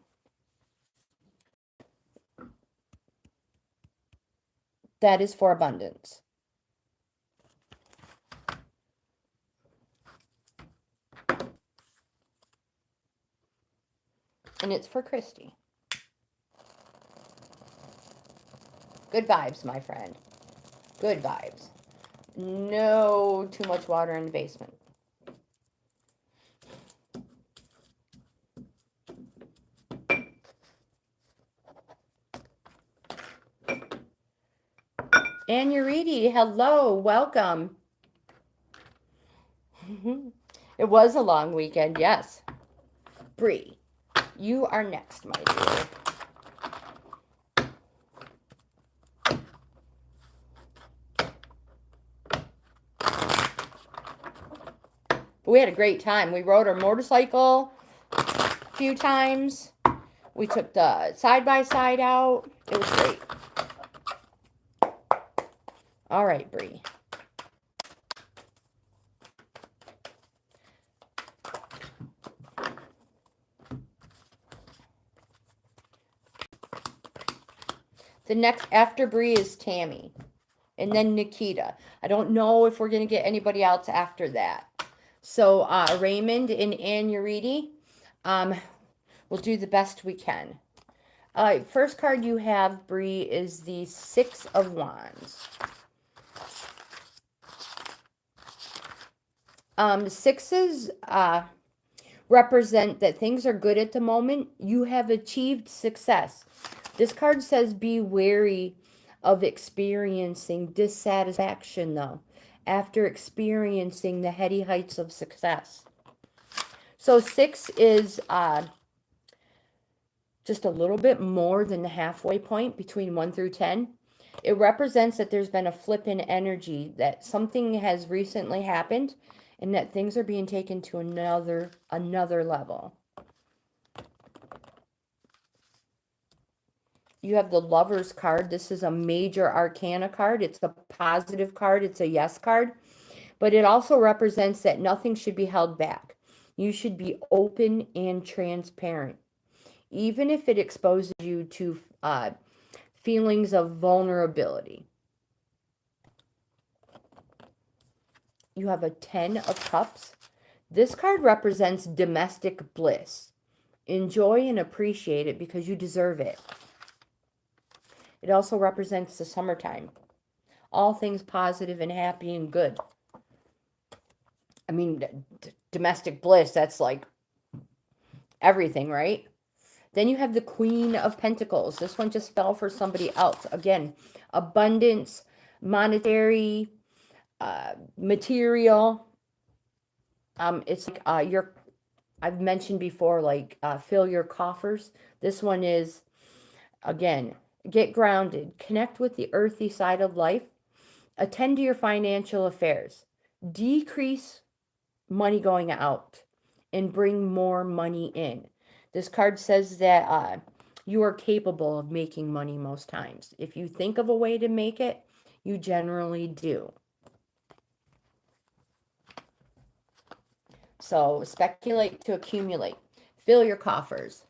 Speaker 1: That is for abundance. And it's for Christy. Good vibes, my friend. Good vibes. No too much water in the basement. And Yuridi, hello, welcome. It was a long weekend, yes. Bree, you are next, my dear. We had a great time. We rode our motorcycle a few times. We took the side-by-side out. It was great. All right, Bree. The next after Bree is Tammy. And then Nikita. I don't know if we're going to get anybody else after that. So Raymond and Ann Yuridi, we'll do the best we can. First card you have, Bree, is the Six of Wands. Sixes represent that things are good at the moment. You have achieved success. This card says be wary of experiencing dissatisfaction, though, after experiencing the heady heights of success. So 6 is just a little bit more than the halfway point between 1 through 10. It represents that there's been a flip in energy, that something has recently happened, and that things are being taken to another level. You have the Lover's card. This is a major arcana card. It's a positive card. It's a yes card. But it also represents that nothing should be held back. You should be open and transparent. Even if it exposes you to feelings of vulnerability. You have a 10 of Cups. This card represents domestic bliss. Enjoy and appreciate it because you deserve it. It also represents the summertime. All things positive and happy and good. I mean, domestic bliss, that's like everything, right? Then you have the Queen of Pentacles. This one just fell for somebody else. Again, abundance, monetary, material. It's like I've mentioned before, like fill your coffers. This one is, again, get grounded. Connect with the earthy side of life. Attend to your financial affairs. Decrease money going out and bring more money in. This card says that you are capable of making money most times. If you think of a way to make it, you generally do. So speculate to accumulate. Fill your coffers.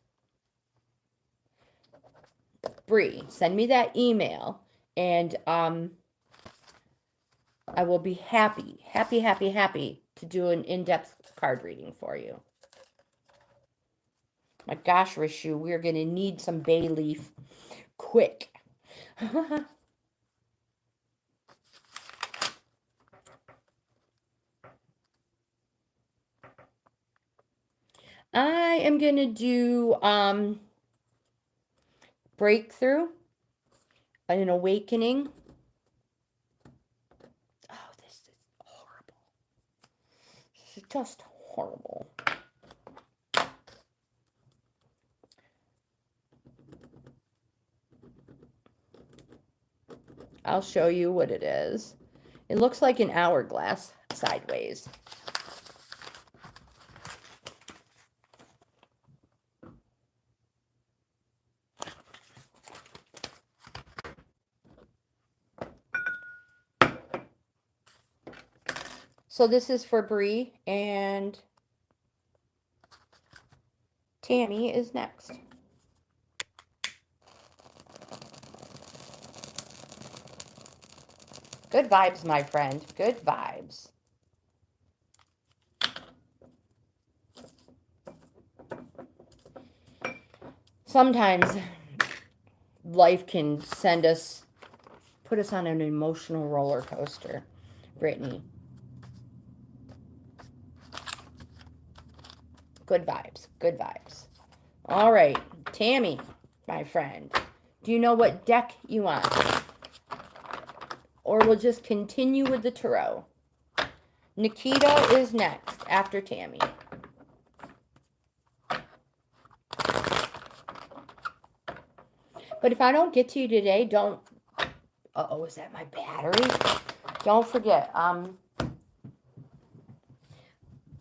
Speaker 1: Bree, send me that email and I will be happy to do an in-depth card reading for you. My gosh, Rishu, we're going to need some bay leaf quick. I am going to do breakthrough, an awakening. Oh, this is horrible. This is just horrible. I'll show you what it is. It looks like an hourglass sideways. So this is for Bree, and Tammy is next. Good vibes, my friend. Good vibes. Sometimes life can put us on an emotional roller coaster, Brittany. Good vibes. Good vibes. All right, Tammy, my friend. Do you know what deck you want? Or we'll just continue with the tarot. Nikita is next after Tammy. But if I don't get to you today, don't... Uh-oh, is that my battery? Don't forget,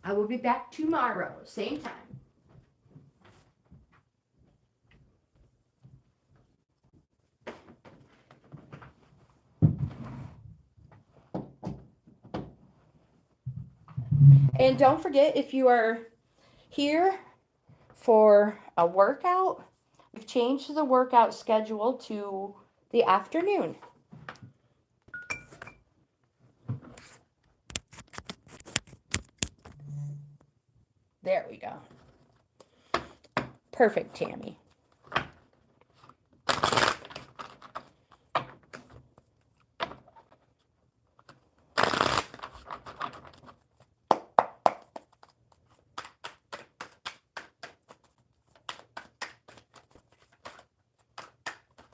Speaker 1: I will be back tomorrow, same time. And don't forget, if you are here for a workout, we've changed the workout schedule to the afternoon. There we go. Perfect, Tammy.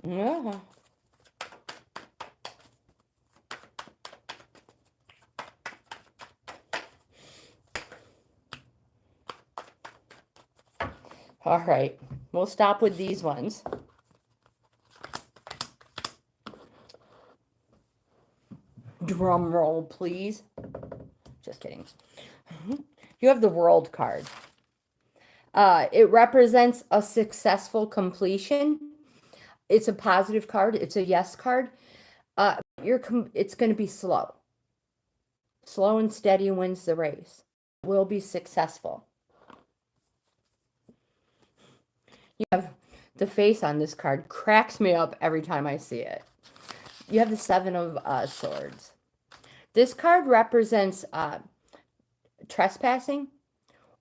Speaker 1: Yeah. All right, we'll stop with these ones. Drum roll, please. Just kidding. You have the World card. It represents a successful completion. It's a positive card. It's a yes card. It's going to be slow. Slow and steady wins the race. Will be successful. You have the face on this card. Cracks me up every time I see it. You have the Seven of Swords. This card represents trespassing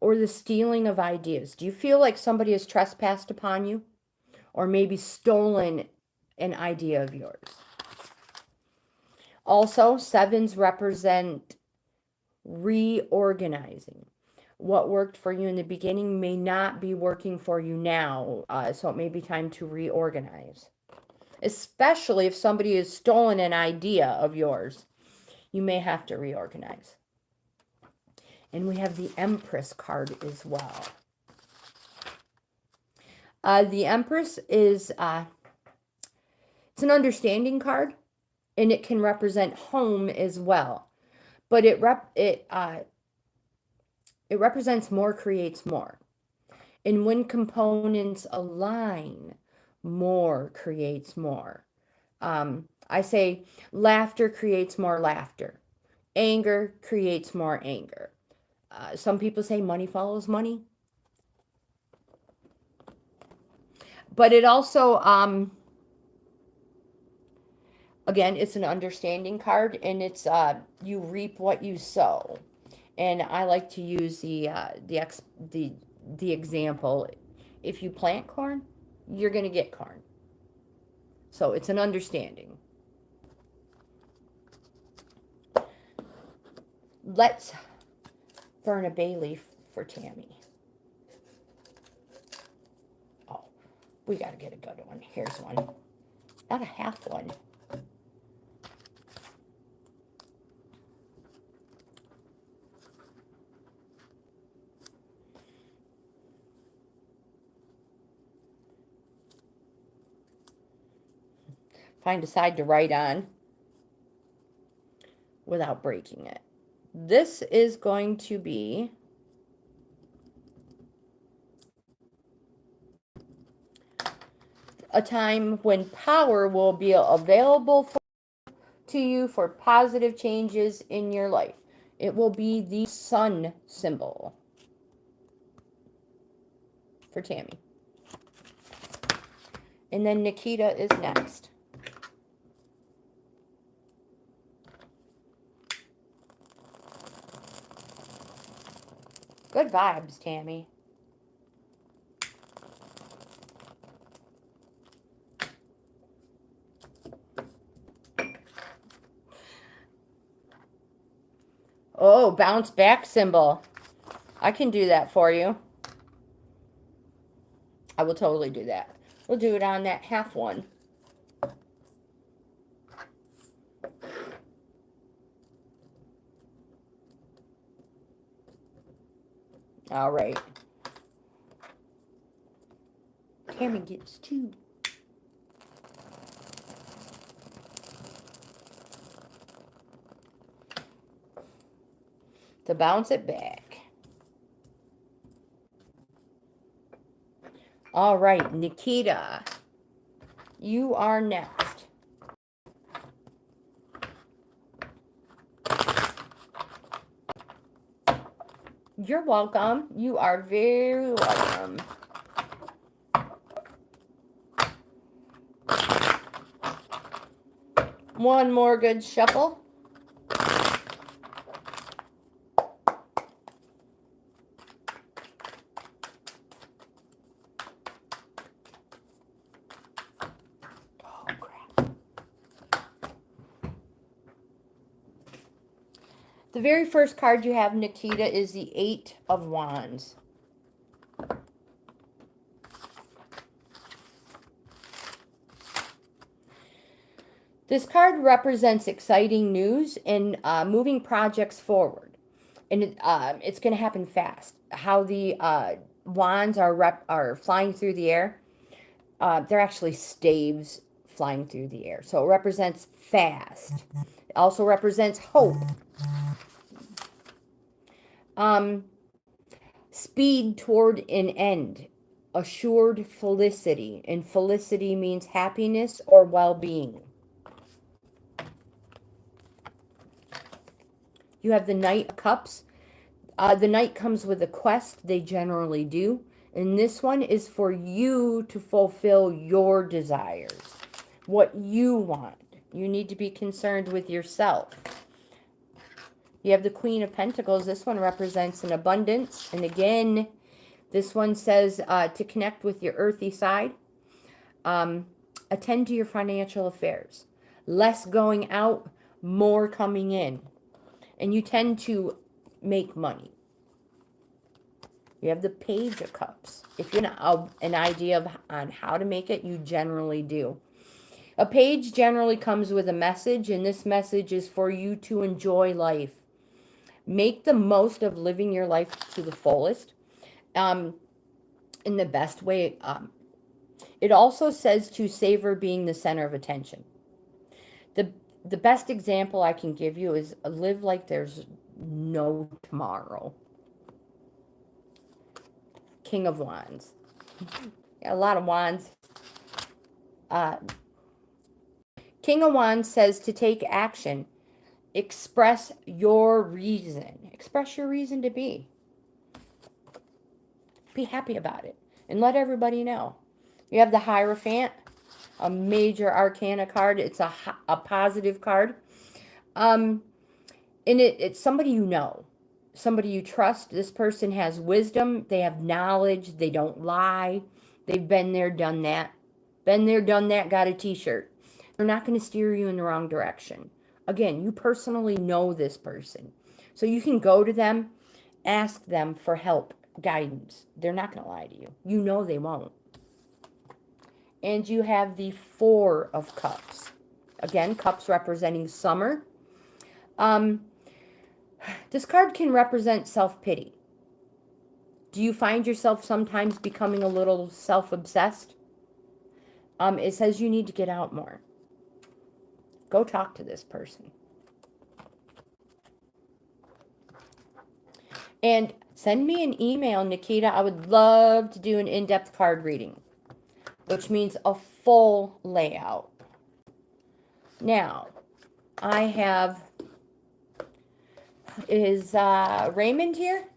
Speaker 1: or the stealing of ideas. Do you feel like somebody has trespassed upon you? Or maybe stolen an idea of yours? Also, sevens represent reorganizing. What worked for you in the beginning may not be working for you now, so it may be time to reorganize. Especially if somebody has stolen an idea of yours, you may have to reorganize. And we have the Empress card as well. The Empress is it's an understanding card, and it can represent home as well. But it represents more creates more. And when components align, more creates more. I say laughter creates more laughter. Anger creates more anger. Some people say money follows money. But it also, again, it's an understanding card, and it's you reap what you sow. And I like to use the example: if you plant corn, you're going to get corn. So it's an understanding. Let's burn a bay leaf for Tammy. Oh, we got to get a good one. Here's one. Not a half one. Find a side to write on without breaking it. This is going to be a time when power will be available to you for positive changes in your life. It will be the sun symbol for Tammy. And then Nikita is next. Good vibes, Tammy. Oh, bounce back symbol. I can do that for you. I will totally do that. We'll do it on that half one. All right. Tammy gets 2. To bounce it back. All right, Nikita, you are next. You're welcome. You are very welcome. One more good shuffle. Oh, crap. The very first card you have, Nikita, is the 8 of Wands. This card represents exciting news and moving projects forward. And it's going to happen fast. How the wands are flying through the air, they're actually staves flying through the air. So it represents fast. It also represents hope. Speed toward an end assured felicity, and felicity means happiness or well-being. You have the Knight of Cups. The Knight comes with a quest, they generally do. And this one is for you to fulfill your desires, what you want. You need to be concerned with yourself. You have the Queen of Pentacles. This one represents an abundance. And again, this one says to connect with your earthy side. Attend to your financial affairs. Less going out, more coming in. And you tend to make money. You have the Page of Cups. If you have an idea on how to make it, you generally do. A page generally comes with a message, and this message is for you to enjoy life. Make the most of living your life to the fullest in the best way. It also says to savor being the center of attention. The best example I can give you is live like there's no tomorrow. King of Wands. A lot of wands. King of Wands says to take action. Express your reason. Express your reason to be. Be happy about it. And let everybody know. You have the Hierophant, a major arcana card. It's a positive card. And it's somebody you know. Somebody you trust. This person has wisdom. They have knowledge. They don't lie. They've been there, done that. Been there, done that, got a t-shirt. They're not going to steer you in the wrong direction. Again, you personally know this person. So you can go to them, ask them for help, guidance. They're not going to lie to you. You know they won't. And you have the Four of Cups. Again, cups representing summer. This card can represent self-pity. Do you find yourself sometimes becoming a little self-obsessed? It says you need to get out more. Go talk to this person. And send me an email, Nikita. I would love to do an in-depth card reading, which means a full layout. Now, I have... Is Raymond here?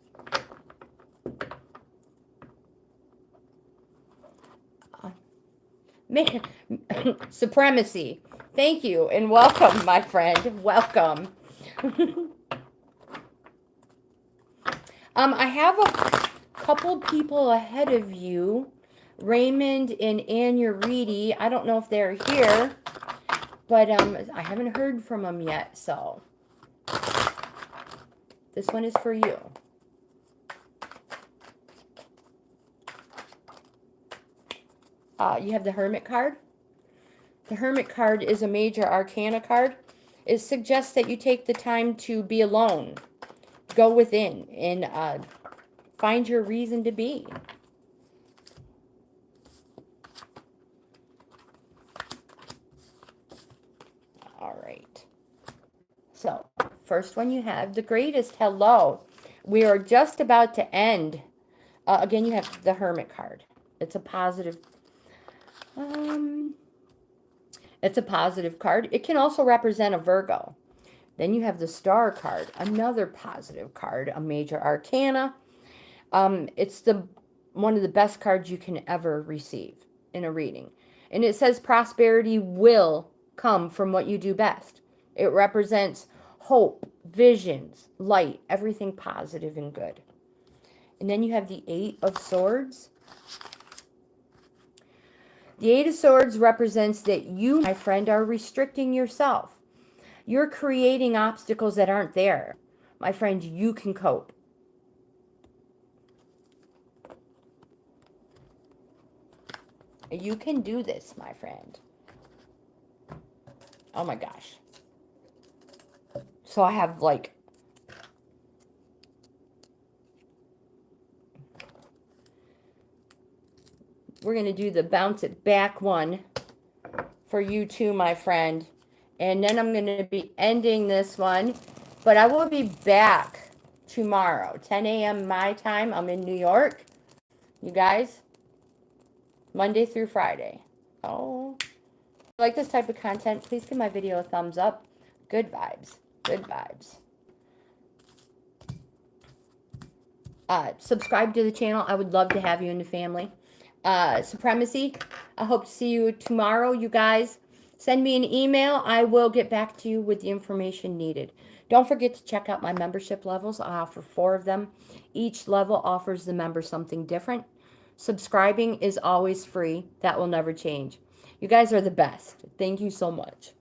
Speaker 1: Supremacy. Thank you and welcome, my friend. Welcome. I have a couple people ahead of you. Raymond and Anya Reedy. I don't know if they're here, but I haven't heard from them yet, so... This one is for you. You have the Hermit card. The Hermit card is a major arcana card. It suggests that you take the time to be alone. Go within and find your reason to be. All right. So, first one you have, the greatest hello. We are just about to end. Again, you have the Hermit card. It's a positive. It's a positive card. It can also represent a Virgo. Then you have the Star card, another positive card, a major arcana. It's one of the best cards you can ever receive in a reading. And it says prosperity will come from what you do best. It represents hope, visions, light, everything positive and good. And then you have the Eight of Swords. The Eight of Swords represents that you, my friend, are restricting yourself. You're creating obstacles that aren't there. My friend, you can cope. You can do this, my friend. Oh my gosh. So I have like... We're going to do the bounce it back one for you too, my friend. And then I'm going to be ending this one. But I will be back tomorrow, 10 a.m. my time. I'm in New York. You guys, Monday through Friday. Oh. If you like this type of content, please give my video a thumbs up. Good vibes. Good vibes. Subscribe to the channel. I would love to have you in the family. Supremacy, I hope to see you tomorrow, you guys. Send me an email. I will get back to you with the information needed. Don't forget to check out my membership levels. I offer 4 of them. Each level offers the member something different. Subscribing is always free. That will never change. You guys are the best. Thank you so much.